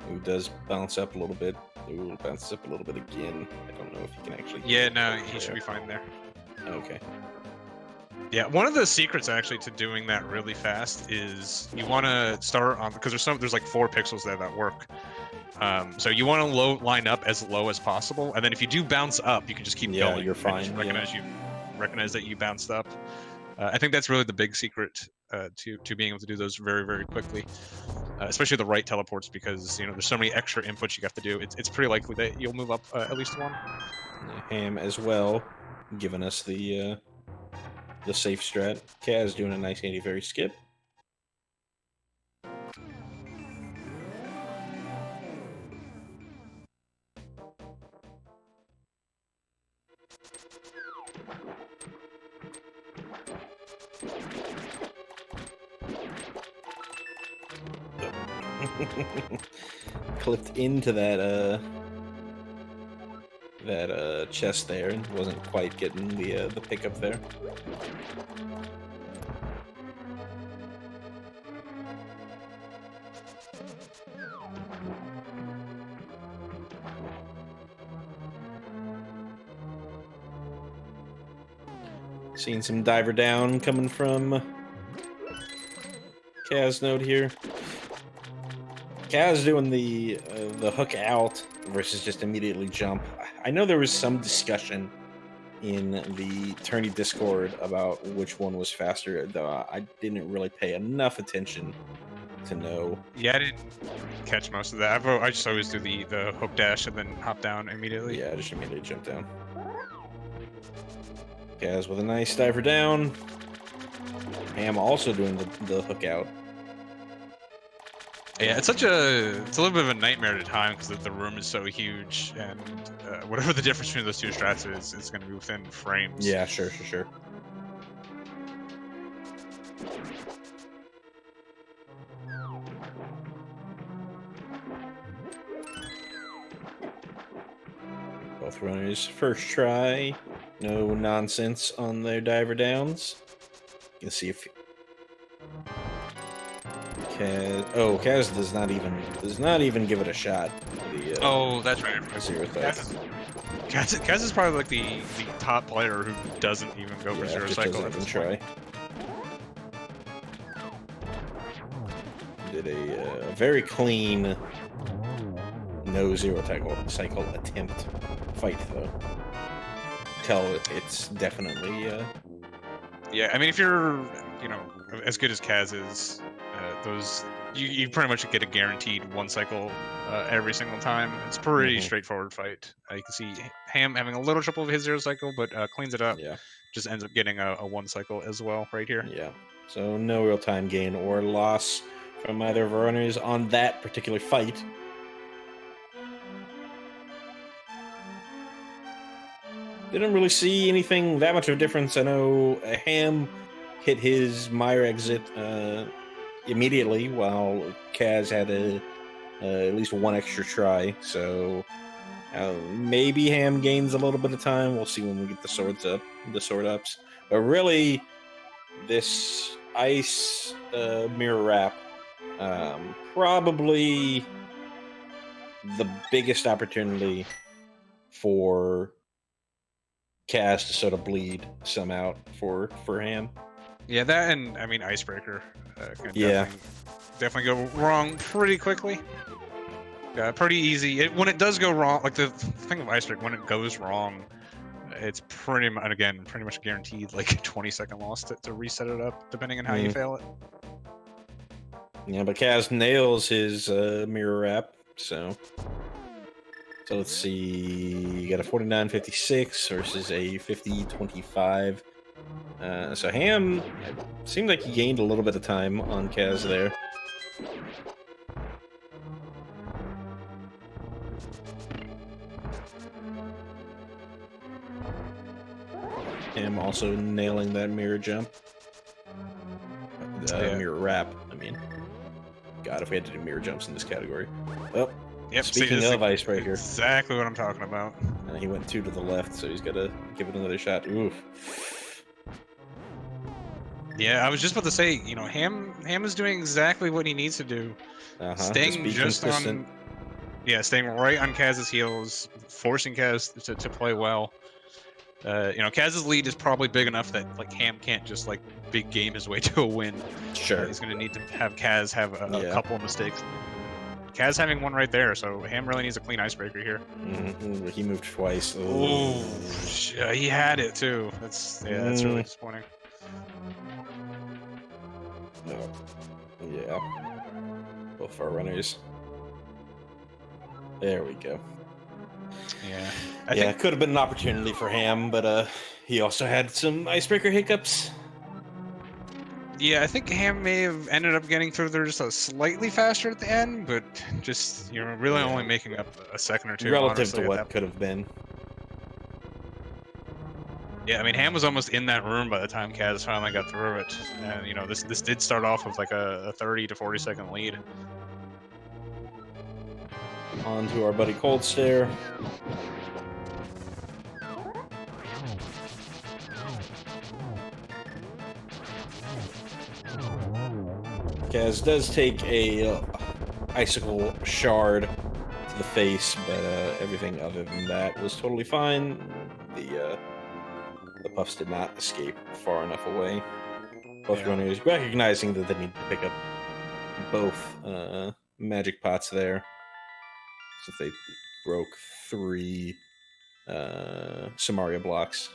B: Who does bounce up a little bit. Ooh, bounces up a little bit again. I don't know if he can actually.
C: Yeah, no, he should be fine there.
B: Okay.
C: Yeah, one of the secrets actually to doing that really fast is you want to start on, because there's like 4 pixels there that work. So you want to line up as low as possible, and then if you do bounce up, you can just keep going.
B: Yeah, you're fine.
C: You recognize that you bounced up. I think that's really the big secret to being able to do those very, very quickly, especially the right teleports, because there's so many extra inputs you have to do. It's pretty likely that you'll move up at least 1.
B: Ham as well, giving us the safe strat. Kaz doing a nice anti-fairy skip. Clipped into that chest there and wasn't quite getting the pickup there. Seeing some diver down coming from caznode here. Kaz doing the hook out versus just immediately jump. I know there was some discussion in the tourney Discord about which one was faster, though I didn't really pay enough attention to know.
C: Yeah, I didn't catch most of that. I just always do the hook dash and then hop down immediately.
B: Yeah, I just immediately jump down. Kaz with a nice diver down. Ham also doing the hook out.
C: Yeah, it's a little bit of a nightmare to time because the room is so huge, and whatever the difference between those two strats is, it's going to be within frames.
B: Yeah, sure. Both runners first try, no nonsense on their diver downs. You can see if Kaz does not even give it a shot.
C: Oh, that's right.
B: Zero threat.
C: Kaz is probably like the top player who doesn't even go for zero
B: just
C: cycle.
B: Doesn't even try. Did a very clean no zero cycle attempt fight though. Tell it's definitely.
C: Yeah, I mean if you're as good as Kaz is, you pretty much get a guaranteed one cycle every single time. It's a pretty straightforward fight. You can see Ham having a little trouble with his zero cycle, but cleans it up.
B: Yeah.
C: Just ends up getting a one cycle as well right here.
B: Yeah. So no real time gain or loss from either of our runners on that particular fight. Didn't really see anything that much of a difference. I know Ham hit his Meyer exit immediately, while Kaz had at least one extra try. So maybe Ham gains a little bit of time. We'll see when we get the sword ups. But really, this ice mirror wrap probably the biggest opportunity for Kaz to sort of bleed some out for Ham.
C: Yeah, that and I mean icebreaker can definitely go wrong pretty quickly. Pretty easy. When it does go wrong, like the thing of icebreaker, when it goes wrong, it's pretty much guaranteed like a 20-second loss to reset it up, depending on how you fail it.
B: Yeah, but Kaz nails his mirror wrap, so let's see. You got a 49.56 versus a 50.25. So Ham seemed like he gained a little bit of time on Kaz there. Ham also nailing that mirror jump. Mirror wrap, I mean. God, if we had to do mirror jumps in this category. Oh,
C: yep,
B: speaking of icebreaker.
C: Exactly what I'm talking about.
B: He went 2 to the left, so he's got to give it another shot. Oof.
C: Yeah, I was just about to say, Ham is doing exactly what he needs to do. Staying just on... Yeah, staying right on Kaz's heels, forcing Kaz to play well. Kaz's lead is probably big enough that like Ham can't just like big game his way to a win.
B: Sure.
C: He's going to need to have Kaz have a couple of mistakes. Kaz having one right there, so Ham really needs a clean icebreaker here.
B: He moved twice.
C: Oh, he had it too. That's really disappointing.
B: No. Yeah. Both our runners. There we go.
C: Yeah.
B: I think it could have been an opportunity for Ham, but he also had some icebreaker hiccups.
C: Yeah, I think Ham may have ended up getting through there just slightly faster at the end, but just really only making up a second or two
B: relative to what could have been.
C: Yeah, I mean Ham was almost in that room by the time Kaz finally got through it, and this did start off with like a 30 to 40 second lead.
B: On to our buddy Cold Stare. Kaz does take a icicle shard to the face, but everything other than that was totally fine. The puffs did not escape far enough away. Both runners recognizing that they need to pick up both magic pots there. So they broke 3 Samaria blocks.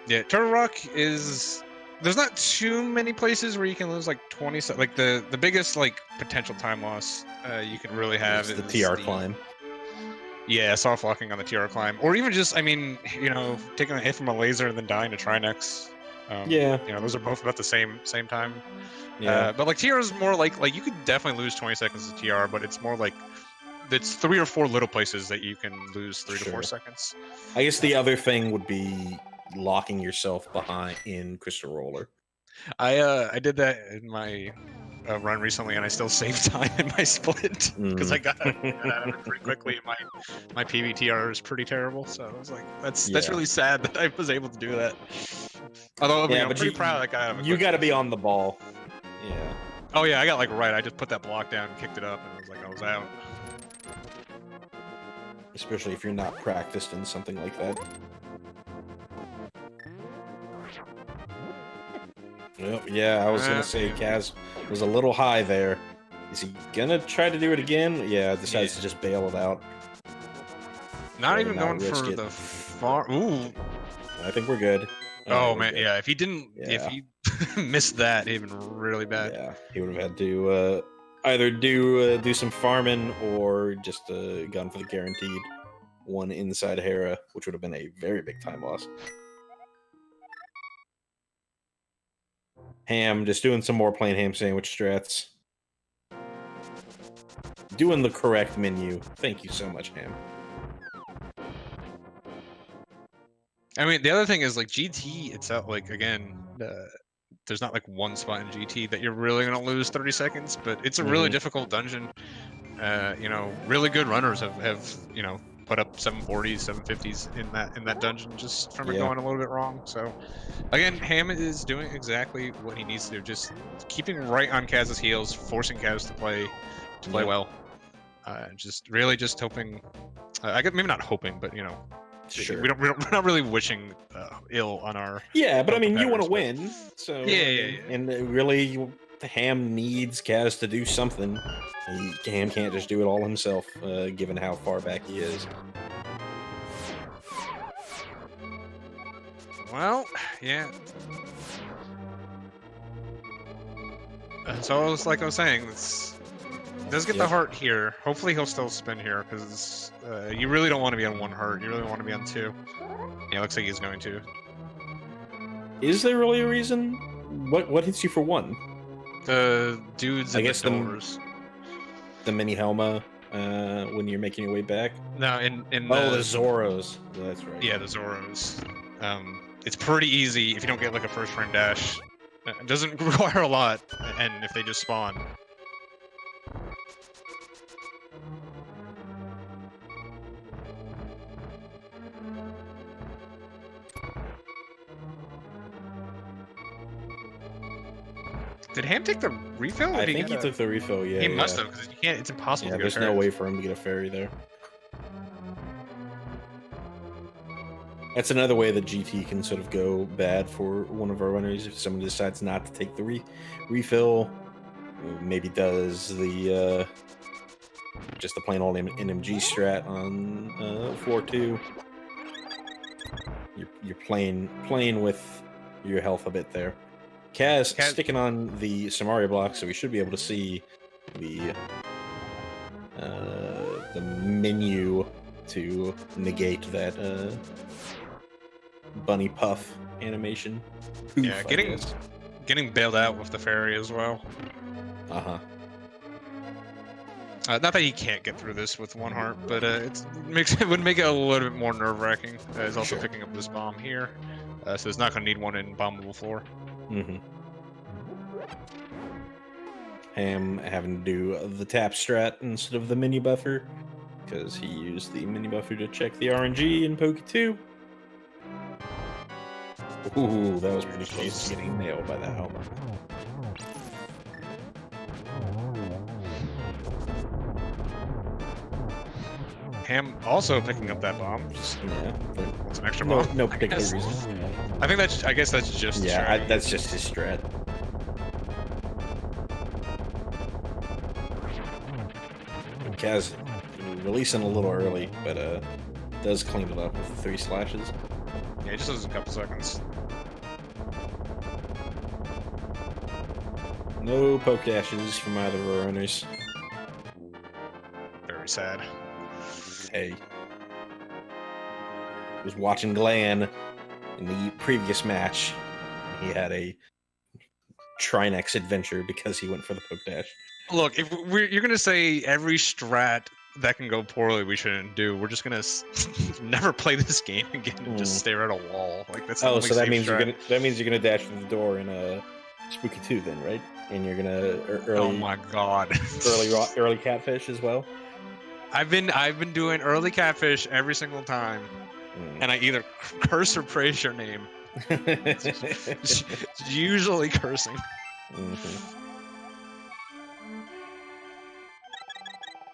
C: Yeah, Turtle Rock is. There's not too many places where you can lose like 20. Like the biggest like potential time loss you can really have
B: It's
C: is
B: the TR climb.
C: Yeah, soft locking on the TR climb, or even just, I mean, you know, taking a hit from a laser and then dying to Trinex.
B: Yeah,
C: you know, those are both about the same time.
B: Yeah,
C: But like TR is more like you could definitely lose 20 seconds to TR, but it's more like it's 3 or 4 little places that you can lose 3 to 4 seconds.
B: I guess the other thing would be locking yourself behind in Crystal Roller.
C: I did that in my run recently, and I still saved time in my split because I got out of it pretty quickly. My PVTR is pretty terrible, so I was like, that's really sad that I was able to do that. Although I'm pretty proud that I got.
B: You got to be on the ball. Yeah.
C: Oh yeah, I got like right. I just put that block down, and kicked it up, and I was like, I was out.
B: Especially if you're not practiced in something like that. Well, yeah, I was gonna say Kaz was a little high there. Is he gonna try to do it again? Yeah, decides to just bail it out.
C: Not even going for the far. Ooh.
B: I think we're good.
C: Oh man, good. Yeah. If he missed that, it'd been really bad.
B: Yeah, he would have had to either do some farming or just gone for the guaranteed one inside Hera, which would have been a very big time loss. Ham, just doing some more plain ham sandwich strats. Doing the correct menu. Thank you so much, Ham.
C: I mean, the other thing is, like, GT itself, like, again, there's not, like, one spot in GT that you're really going to lose 30 seconds, but it's a really difficult dungeon. You know, really good runners have you know, put up 740s, 750s in that dungeon just from it going a little bit wrong. So, again, Ham is doing exactly what he needs to do, just keeping right on Kaz's heels, forcing Kaz to play well. Just really just hoping, I guess maybe not hoping, but you know, we're not really wishing ill on our.
B: Yeah, but I mean, you want to win, so
C: yeah.
B: And really, Ham needs Kaz to do something. Ham can't just do it all himself, given how far back he is.
C: Well, yeah. So like I was saying, does get the heart here. Hopefully he'll still spin here, because you really don't want to be on 1 heart. You really want to be on 2. Yeah, looks like he's going to.
B: Is there really a reason? What hits you for 1?
C: The dudes and the doors.
B: The mini Helma, when you're making your way back?
C: No, in
B: the Zoros. That's right.
C: Yeah, the Zoros. It's pretty easy if you don't get like a first frame dash. It doesn't require a lot, and if they just spawn. Did Ham take the refill?
B: I think he took the refill, yeah.
C: He must have, because you can't, it's impossible to get a
B: there's no way for him to get a fairy there. That's another way that GT can sort of go bad for one of our runners. If someone decides not to take the refill, maybe does the just the plain old NMG strat on floor 2. You're playing with your health a bit there. Kaz sticking on the Samaria block, so we should be able to see the menu to negate that bunny puff animation.
C: Yeah, getting bailed out with the fairy as well. Not that he can't get through this with 1 heart, but it would make it a little bit more nerve-wracking. He's also picking up this bomb here, so he's not going to need one in bombable floor.
B: Ham having to do the tap strat instead of the mini buffer, because he used the mini buffer to check the RNG in Poke 2. Ooh, that was pretty close to getting nailed by that helmet.
C: Ham also picking up that bomb. Just, what's an extra bomb?
B: No particular reason.
C: I guess that's just
B: that's just his strat. Kaz releasing a little early, but does clean it up with 3 slashes.
C: Yeah, he just loses a couple seconds.
B: No poke dashes from either of our runners.
C: Very sad.
B: Hey. I was watching Glenn in the previous match. He had a Trinex adventure because he went for the poke dash.
C: Look, if you're gonna say every strat that can go poorly we shouldn't do, we're just gonna never play this game again and just stare at a wall. Like that's the
B: Oh,
C: only
B: so that
C: safe
B: means
C: strat.
B: you're gonna dash through the door in a Spooky 2 then, right? And you're gonna early.
C: Oh my god.
B: early catfish as well.
C: I've been doing early catfish every single time, and I either curse or praise your name. It's usually cursing.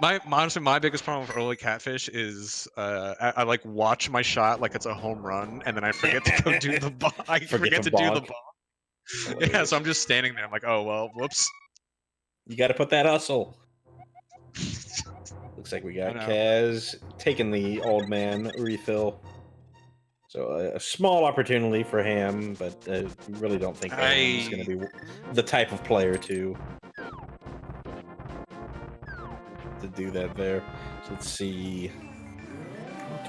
C: Honestly, my biggest problem with early catfish is I like watch my shot like it's a home run, and then I forget to go do the ball. I forget to do the ball. Yeah, so I'm just standing there. I'm like, oh well, whoops.
B: You got to put that hustle. Looks like we got Kaz taking the old man refill. So a small opportunity for Ham, but I really don't think Ham is going to be the type of player to do that there. So let's see.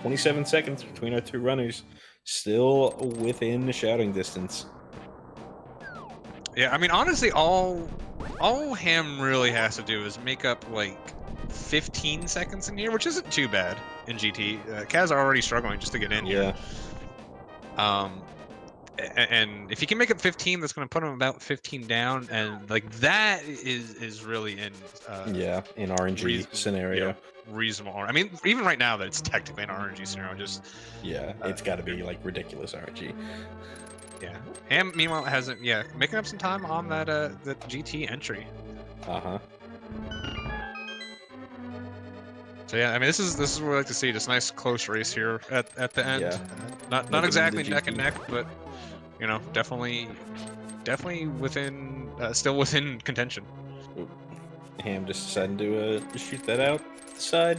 B: 27 seconds between our 2 runners. Still within the shouting distance.
C: Yeah, I mean, honestly, all Ham really has to do is make up like 15 seconds in here, which isn't too bad in GT. Kaz are already struggling just to get in here. And if he can make it 15, that's going to put him about 15 down, and like that is really in
B: in RNG scenario.
C: Yeah, reasonable. I mean, even right now that it's technically an RNG scenario, just
B: it's got to be like ridiculous RNG.
C: Yeah. Ham meanwhile hasn't making up some time on that the GT entry. So yeah, I mean this is what we like to see, just nice close race here at the end.
B: Yeah.
C: Not exactly neck and neck, but you know, definitely within still within contention.
B: Ooh. Ham just decided to shoot that out the side.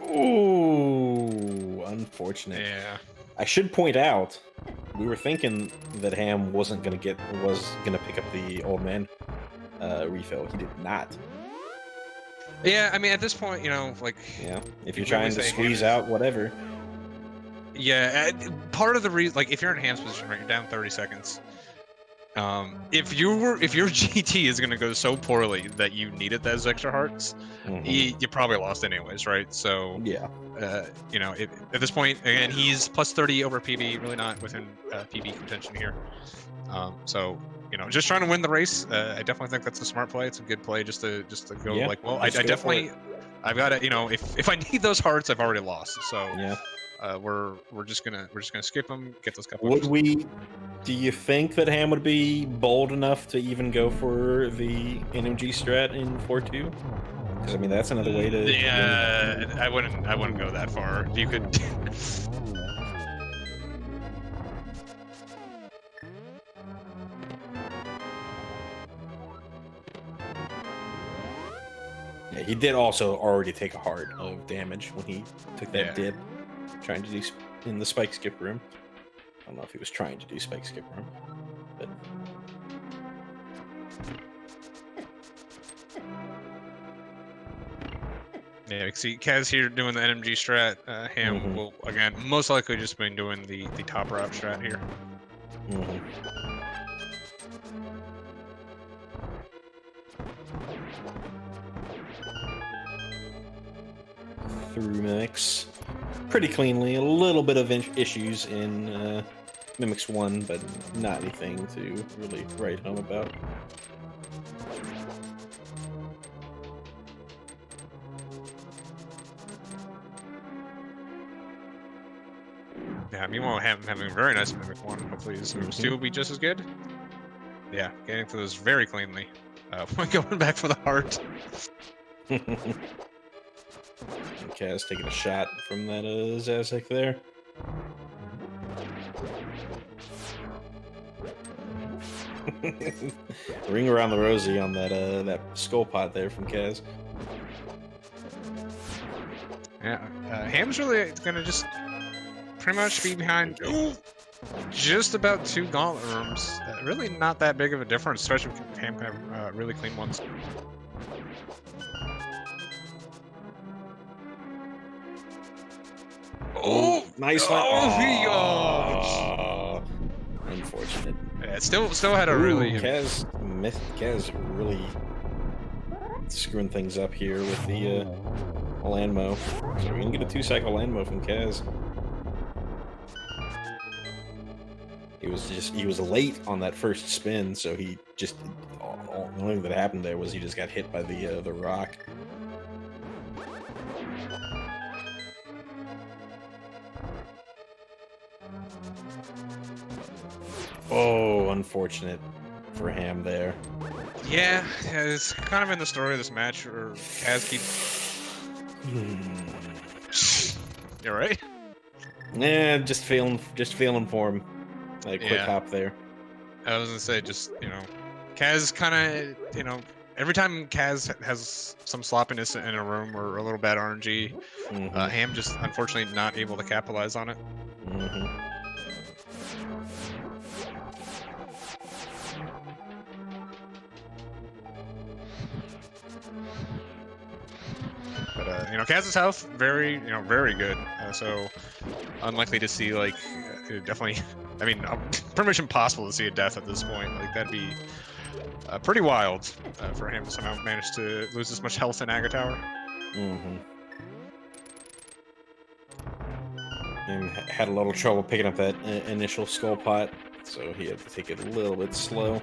B: Ooh, unfortunate.
C: Yeah.
B: I should point out, we were thinking that Ham was gonna pick up the old man refill. He did not.
C: Yeah, I mean at this point, you know, like
B: if you're trying to squeeze out whatever.
C: Yeah, part of the reason, like if you're in Ham's position, right, you're down 30 seconds. If your GT is gonna go so poorly that you needed those extra hearts, you probably lost anyways, right? So you know, at this point, again, he's plus 30 over PB, really not within PB contention here. So you know, just trying to win the race. I definitely think that's a smart play. It's a good play just to go like, well, I definitely, I've got to, you know, if I need those hearts, I've already lost. So we're just gonna skip them, get those couple.
B: Do you think that Ham would be bold enough to even go for the NMG strat in 4-2? Because I mean that's another way to.
C: Yeah, I wouldn't go that far. You could.
B: Yeah, he did also already take a heart of damage when he took that dip, trying to do in the spike skip room. I don't know if he was trying to do spike skip room, but.
C: Yeah, you can see Kaz here doing the NMG strat. Ham will again most likely just been doing the top route strat here.
B: Through Mimics pretty cleanly. A little bit of issues in Mimics 1, but not anything to really write home about.
C: Yeah, meanwhile, having a very nice Mimic 1. Hopefully this Mimic 2 will be just as good. Yeah, getting through those very cleanly. Going back for the heart.
B: Kaz taking a shot from that Zazek there. Ring around the rosy on that that skull pot there from Kaz.
C: Yeah, Ham's really gonna just pretty much be behind just about 2 gauntlet rooms. Really not that big of a difference, especially if Ham can have really clean ones. Oh,
B: nice one.
C: Oh,
B: unfortunate.
C: Yeah, it still had a really.
B: Kaz really screwing things up here with the Landmo. So we can get a 2-cycle Landmo from Kaz. He was late on that first spin, so he just the only thing that happened there was he just got hit by the rock. Oh, unfortunate for Ham there.
C: Yeah, it's kind of in the story of this match where Kaz keeps. You're right.
B: Yeah, just feeling for him. Like quick hop there.
C: I was gonna say, just Kaz kind of every time Kaz has some sloppiness in a room or a little bad RNG, Ham just unfortunately not able to capitalize on it. But Kaz's health very good, so unlikely to see definitely. I mean, pretty much impossible to see a death at this point. Like that'd be pretty wild for him to somehow manage to lose this much health in Aga Tower.
B: And had a little trouble picking up that initial skull pot, so he had to take it a little bit slow.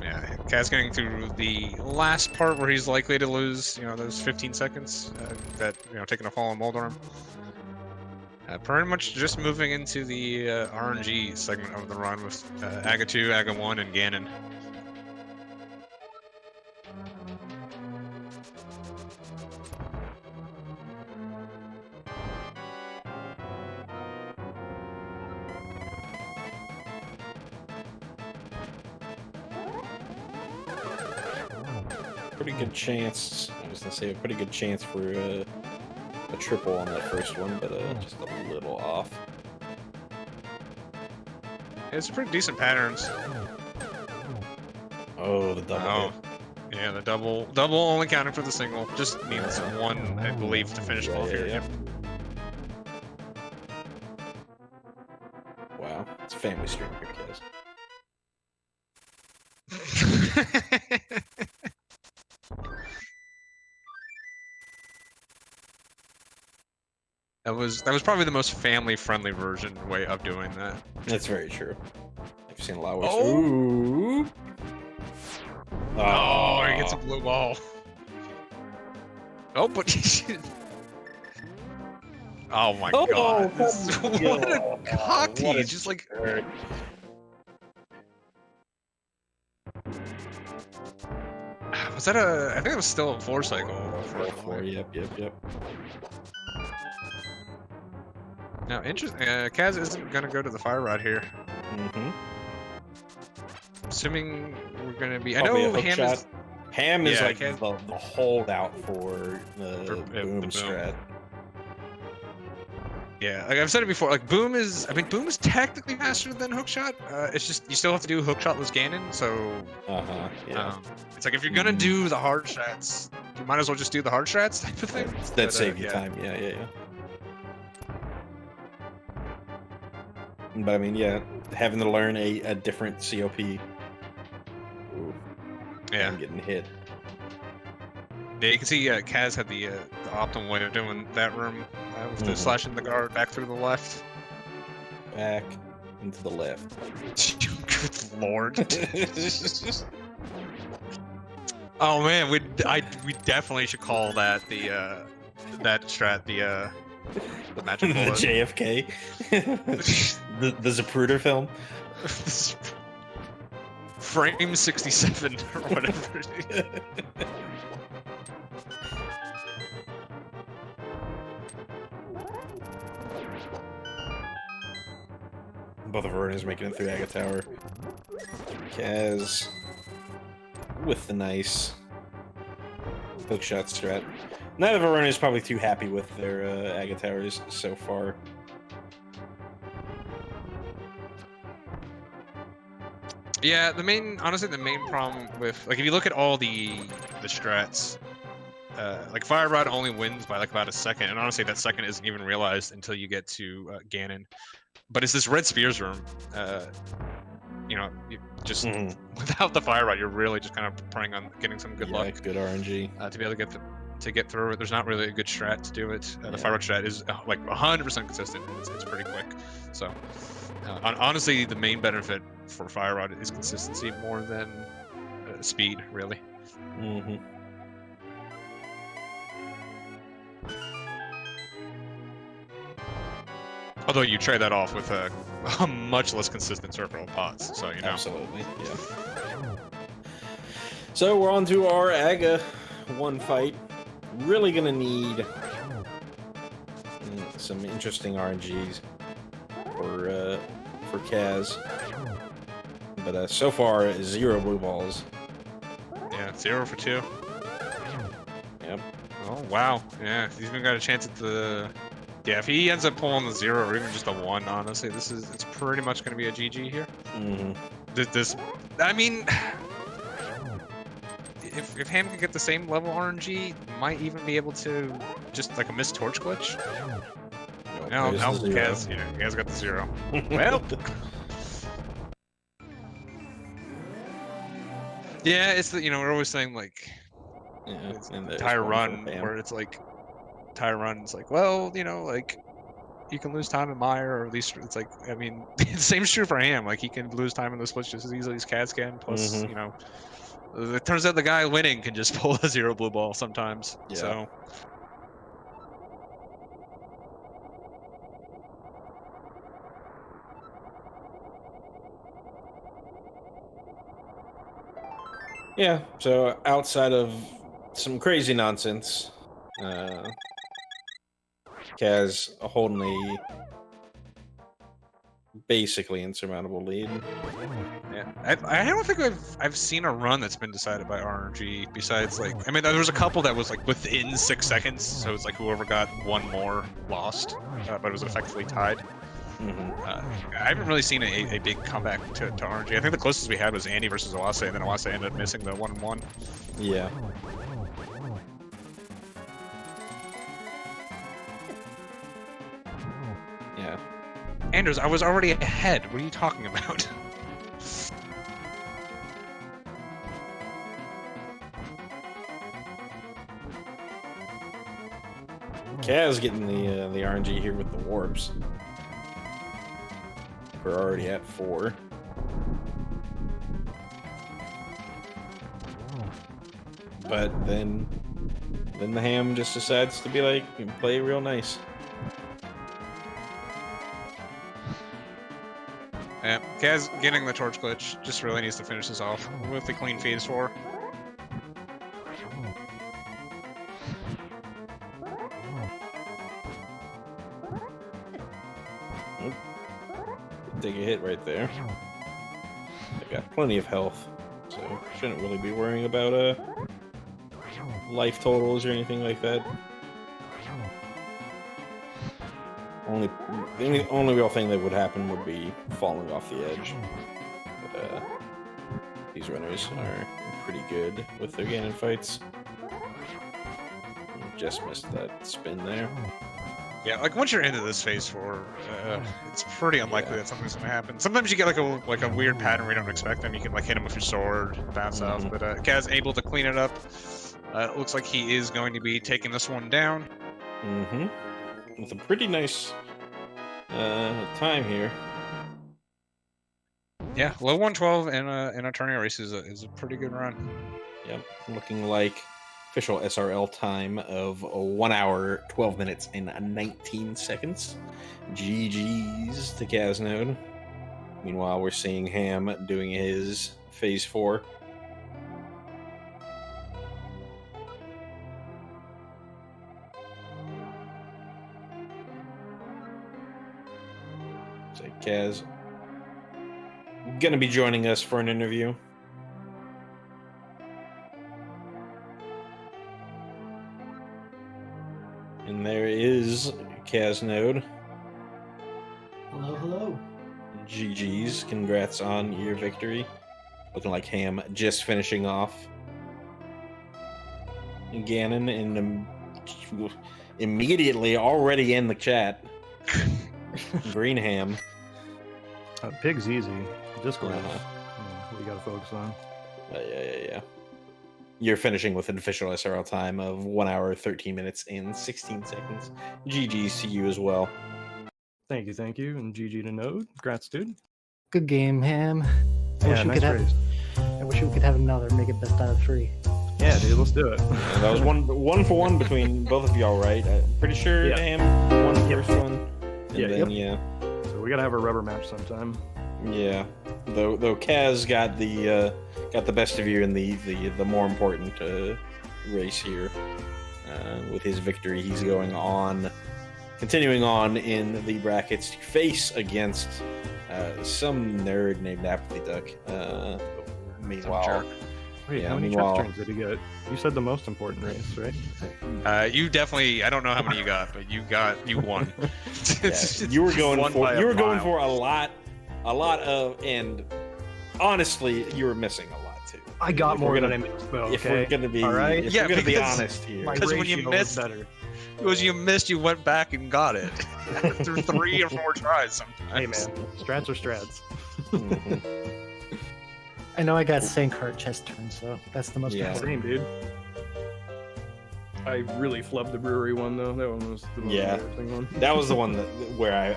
C: Yeah, Kaz getting through the last part where he's likely to lose, those 15 seconds that, taking a fall on Moldorm. Pretty much just moving into the RNG segment of the run with Aga 2, Aga 1, and Ganon.
B: Pretty good chance. I was gonna say a pretty good chance for a triple on that first one, but just a little off.
C: It's pretty decent patterns.
B: Oh, the double.
C: Yeah, the double only counting for the single. Just needs one, I believe, to finish off here.
B: Yep. Wow, it's a family stream here, Kaz.
C: That was probably the most family-friendly way of doing that.
B: That's very true. I've seen a lot worse.
C: Oh!
B: Ooh.
C: Oh, he gets a blue ball. Oh, but oh my god! What a cock tease! Just like. Was that a? I think it was still a 4-cycle.
B: 4, yep.
C: Now, interesting. Kaz isn't gonna go to the fire rod here. Assuming we're gonna be.
B: Probably
C: I know
B: Ham is like the holdout for the boom strat.
C: Yeah, like I've said it before. Like Boom is technically faster than Hookshot. It's just you still have to do Hookshotless Ganon. So. It's like if you're gonna do the hard strats, you might as well just do the hard strats type of thing.
B: That save you time. Yeah. But I mean, having to learn a different COP. Ooh, I'm getting hit.
C: Yeah, you can see Kaz had the optimal way of doing that room with the slashing the guard back through the left.
B: Back into the left.
C: Good lord. Oh man, we definitely should call that that strat the magic bullet.
B: The JFK. the Zapruder film.
C: Frame 67 or whatever.
B: Both of Veroni's making it through Aga Tower. Kaz with the nice hookshot strat. Neither of Veroni is probably too happy with their Aga Towers so far.
C: Yeah, honestly, the main problem with, like, if you look at all the strats, like Fire Rod only wins by like about a second, and honestly, that second isn't even realized until you get to Ganon. But it's this red spears room. You know, just without the Fire Rod, you're really just kind of praying on getting some good luck.
B: Good RNG
C: to be able to get through it. There's not really a good strat to do it. The Fire Rod strat is like 100% consistent. It's pretty quick. So honestly, the main benefit for Fire Rod is consistency more than speed, really. Although you trade that off with a much less consistent circle of pots, so you know.
B: Absolutely, yeah. So we're on to our Aga 1 fight. Really gonna need some interesting RNGs for Kaz. But so far, 0 blue balls.
C: Yeah, 0 for 2.
B: Yep.
C: Oh wow, yeah, he's even got a chance at the. Yeah, if he ends up pulling the 0 or even just a 1, honestly, it's pretty much going to be a GG here. I mean, if Ham can get the same level RNG, might even be able to just like a missed torch glitch. No, Kaz got the 0. Well, yeah, it's the we're always saying like, entire run where it's like. Run's like, well, like you can lose time in Mire, or at least it's like, I mean, same's true for Ham. Like he can lose time in the splits just as easily as Kaz can. Plus, it turns out the guy winning can just pull a 0 blue ball sometimes. Yeah. So.
B: Yeah. So outside of some crazy nonsense. Kaz holding a basically insurmountable lead.
C: Yeah, I don't think I've seen a run that's been decided by RNG besides like, I mean, there was a couple that was like within 6 seconds, so it's like whoever got 1 more lost, but it was effectively tied. I haven't really seen a big comeback to RNG. I think the closest we had was Andy versus Oase, and then Oase ended up missing the 1-1.
B: Yeah. Yeah.
C: Anders, I was already ahead. What are you talking about?
B: Kaz getting the RNG here with the warps. We're already at 4. But then the Ham just decides to be like, play real nice.
C: Yeah, Kaz getting the torch glitch just really needs to finish this off with the clean phase 4.
B: Oop. Take a hit right there. I got plenty of health, so shouldn't really be worrying about life totals or anything like that. The only real thing that would happen would be falling off the edge. But these runners are pretty good with their Ganon fights. Just missed that spin there.
C: Yeah, like once you're into this phase 4, it's pretty unlikely that something's gonna happen. Sometimes you get like a weird pattern where you don't expect them. You can like hit him with your sword, bounce off. But Kaz able to clean it up. It looks like he is going to be taking this one down.
B: With a pretty nice time here.
C: Yeah, low 112 in a tournament race is a pretty good run.
B: Yep, looking like official SRL time of 1 hour, 12 minutes, and 19 seconds. GG's to caznode. Meanwhile, we're seeing Ham doing his phase 4. So Kaz going to be joining us for an interview. And there is caznode.
D: Hello, hello.
B: GG's. Congrats on your victory. Looking like Ham just finishing off. Ganon and immediately already in the chat. greenHam.
E: Pig's easy. Discord is what you gotta focus on.
B: Yeah. You're finishing with an official SRL time of 1 hour, 13 minutes, and 16 seconds. GG's to you as well.
E: Thank you, and GG to Node. Congrats, dude.
D: Good game, Ham.
E: Yeah, nice race.
D: I wish we could have another, make it best out of 3.
E: Yeah, dude, let's do it.
B: Yeah, that was one for one between both of y'all, right? I'm pretty sure Ham won the first one. And then,
E: So we gotta have a rubber match sometime.
B: Yeah. Though Kaz got the best of you in the more important race here. With his victory, he's continuing on in the brackets to face against some nerd named Apathy Duck. Meanwhile,
E: wait, how many trust turns did he get? You said the most important race, right?
C: You definitely. I don't know how many you got, but you won.
B: You were going for a lot of, and honestly, you were missing a lot too.
E: I got more than I missed, though.
B: If we're gonna be,
E: right?
B: we're gonna be honest here,
C: because when you missed, you went back and got it through 3 or 4 tries sometimes.
E: Hey man, strats are strats.
D: I know I got Sankheart chest turn, so that's the most important.
E: Same, dude. I really flubbed the brewery one though. That one was the most embarrassing one.
B: That was the one where I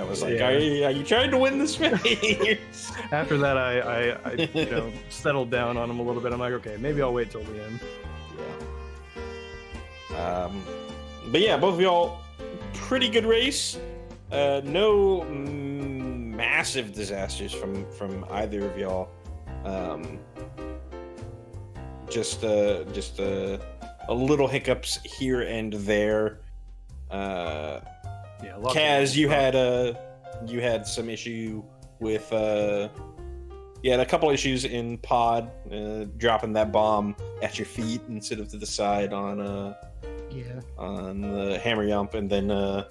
B: was like, are you trying to win this race?
E: After that, I settled down on him a little bit. I'm like, okay, maybe I'll wait till the end.
B: Yeah. But yeah, both of y'all, pretty good race. No massive disasters from either of y'all. Just a little hiccups here and there. Kaz, you had some issue with you had a couple issues in pod, dropping that bomb at your feet instead of to the side on the hammer yump, and then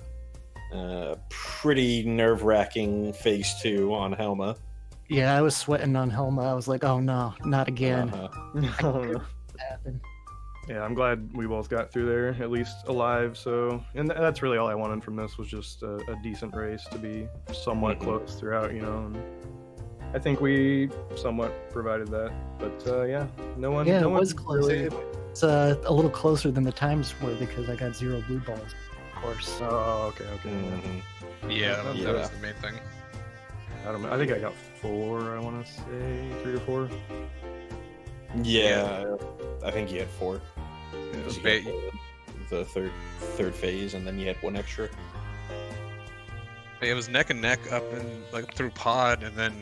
B: pretty nerve-wracking phase 2 on Helma.
D: Yeah, I was sweating on Helma. I was like, oh no, not again.
E: Yeah, I'm glad we both got through there, at least alive. So, and that's really all I wanted from this, was just a decent race to be somewhat close throughout, And I think we somewhat provided that. But no one.
D: Yeah,
E: no
D: it was close.
E: Really...
D: It's a little closer than the times were because I got 0 blue balls, of course.
E: Oh, okay.
C: Yeah, that was the main thing.
E: I don't know. I think I got 4. I want to say 3 or 4.
B: Yeah, I think you had 4. The third phase, and then you had 1 extra.
C: It was neck and neck up and through pod, and then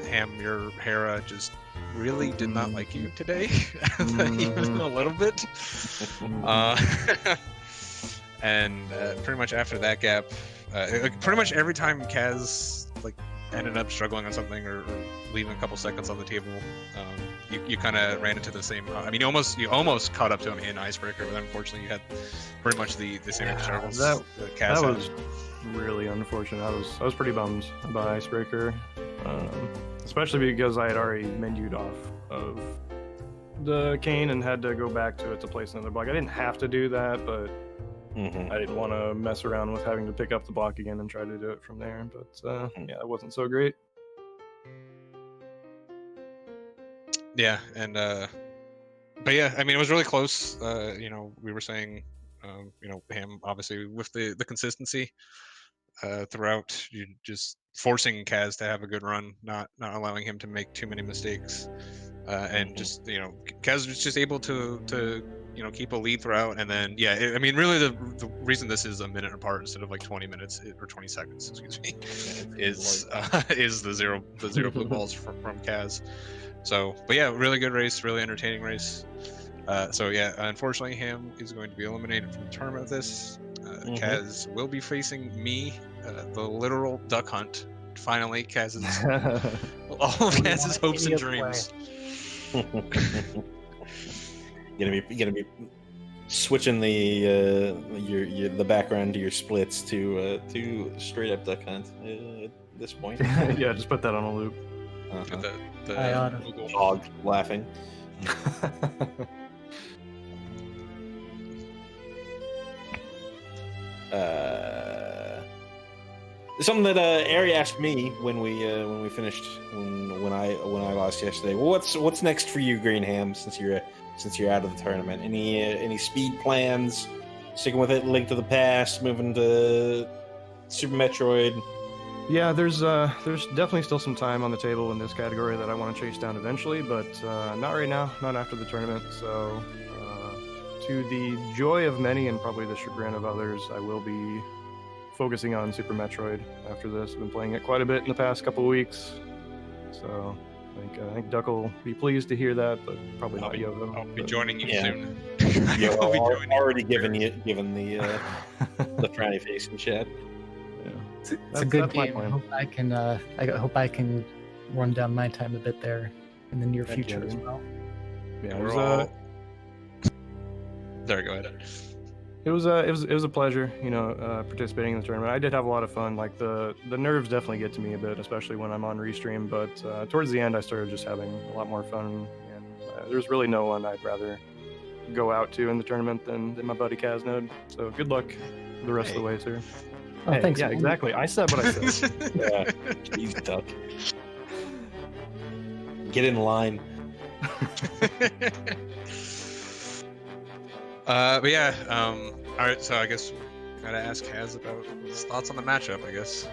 C: Ham, your Hera just really did not like you today, even a little bit. And pretty much after that gap, pretty much every time Kaz ended up struggling on something or leaving a couple seconds on the table, you kind of ran into the same. I mean, you almost caught up to him in Icebreaker, but unfortunately, you had pretty much the same struggles.
E: That
C: Kaz
E: was really unfortunate. I was pretty bummed by Icebreaker, especially because I had already menued off of the cane and had to go back to it to place another block. I didn't have to do that, but I didn't want to mess around with having to pick up the block again and try to do it from there. But it wasn't so great.
C: Yeah, and but yeah, I mean, it was really close. We were saying, Ham obviously with the consistency throughout, you just forcing Kaz to have a good run, not allowing him to make too many mistakes, and just Kaz was just able to keep a lead throughout. And then I mean, really the reason this is a minute apart instead of 20 minutes or 20 seconds, excuse me, is the zero blue balls from Kaz. So, but yeah, really good race, really entertaining race. Unfortunately, Ham is going to be eliminated from the tournament with this. Kaz will be facing me, the literal duck hunt, Finally, Kaz's all of Kaz's hopes and dreams.
B: You're gonna be switching the background to your splits to straight up Duck Hunt at this point.
E: Yeah, just put that on a loop.
C: The
B: dog laughing. Something that Ari asked me when we finished when I lost yesterday. Well, what's next for you, greenHam? Since you're out of the tournament, any speed plans? Sticking with it, Link to the Past, moving to Super Metroid.
E: Yeah, there's definitely still some time on the table in this category that I want to chase down eventually, but not right now, not after the tournament. So, to the joy of many and probably the chagrin of others, I will be focusing on Super Metroid after this. I've been playing it quite a bit in the past couple of weeks, so I think Duck will be pleased to hear that, but probably not Yogo.
C: I'll be joining you soon.
B: Yeah, already given the frowny face in chat.
E: Yeah.
D: It's a good game. I hope I can run down my time a bit there in the near future as well.
E: Yeah,
C: We're all... There, go ahead.
E: It was a pleasure, participating in the tournament. I did have a lot of fun. Like the nerves definitely get to me a bit, especially when I'm on restream. But towards the end, I started just having a lot more fun. And there's really no one I'd rather go out to in the tournament than my buddy caznode. So good luck the rest of the way, sir.
D: Oh, thanks.
E: Yeah,
D: man.
E: exactly. I said what I said.
B: Yeah, he's Duck. Get in line.
C: But yeah, all right. So I guess gotta ask Kaz about his thoughts on the matchup. I guess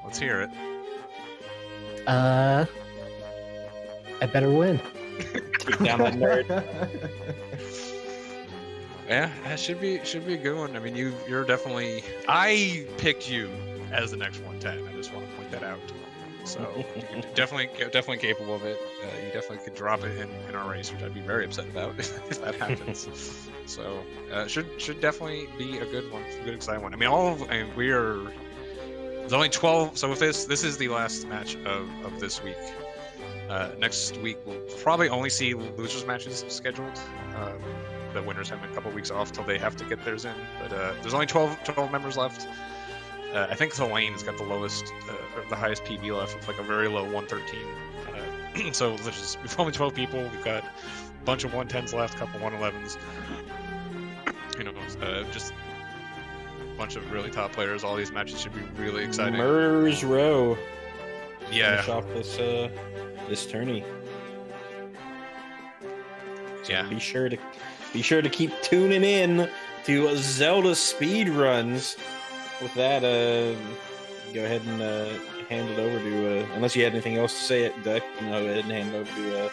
C: let's hear it.
D: I better win.
B: Take down that nerd.
C: Yeah, that should be a good one. I mean, you're definitely. I picked you as the next 110. I just want to point that out. So you're definitely capable of it. You definitely could drop it in our race, which I'd be very upset about if that happens. So should definitely be a good one, a good exciting one. I mean, there's only 12. So if this is the last match of this week. Next week we'll probably only see losers matches scheduled. The winners have a couple weeks off till they have to get theirs in. But there's only 12 members left. I think Elaine has got the lowest, or the highest PB left with like a very low 113. So we've only 12 people. We've got a bunch of 110s left, a couple 111s. Just a bunch of really top players. All these matches should be really exciting.
B: Murderer's Row.
C: Yeah.
B: Finish off this tourney. So
C: yeah.
B: Be sure to keep tuning in to Zelda Speedruns. With that, go ahead and hand it over to, unless you had anything else to say, Duck, go ahead and hand it over to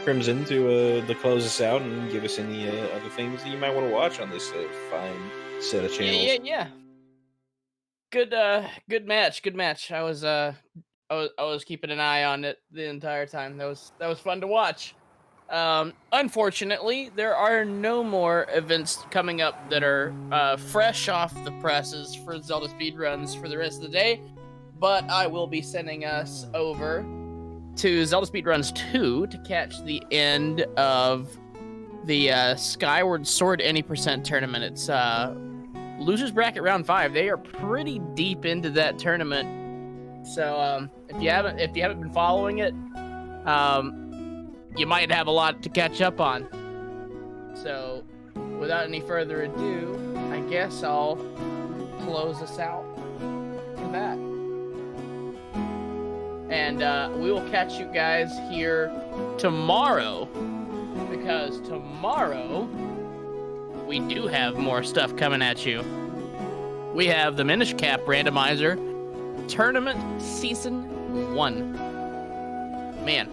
B: Crimson to close us out and give us any other things that you might want to watch on this fine set of channels.
A: Yeah. Good match. I was keeping an eye on it the entire time. That was fun to watch. Unfortunately, there are no more events coming up that are fresh off the presses for Zelda Speedruns for the rest of the day, but I will be sending us over to Zelda Speedruns 2 to catch the end of the Skyward Sword Any Percent tournament. It's losers bracket round 5. They are pretty deep into that tournament, so if you haven't been following it, you might have a lot to catch up on. So, without any further ado, I guess I'll close us out for that. And we will catch you guys here tomorrow, because tomorrow we do have more stuff coming at you. We have the Minish Cap Randomizer Tournament Season 1. Man.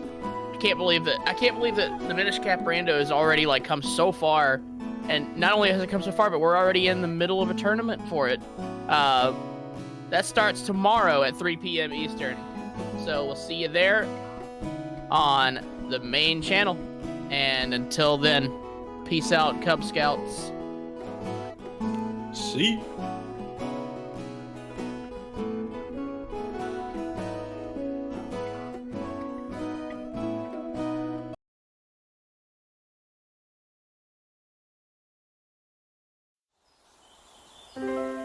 A: I can't believe that the Minish Cap Rando has already come so far, and not only has it come so far, but we're already in the middle of a tournament for it. That starts tomorrow at 3 p.m. Eastern, so we'll see you there on the main channel. And until then, peace out, Cub Scouts.
B: See.
C: Bye.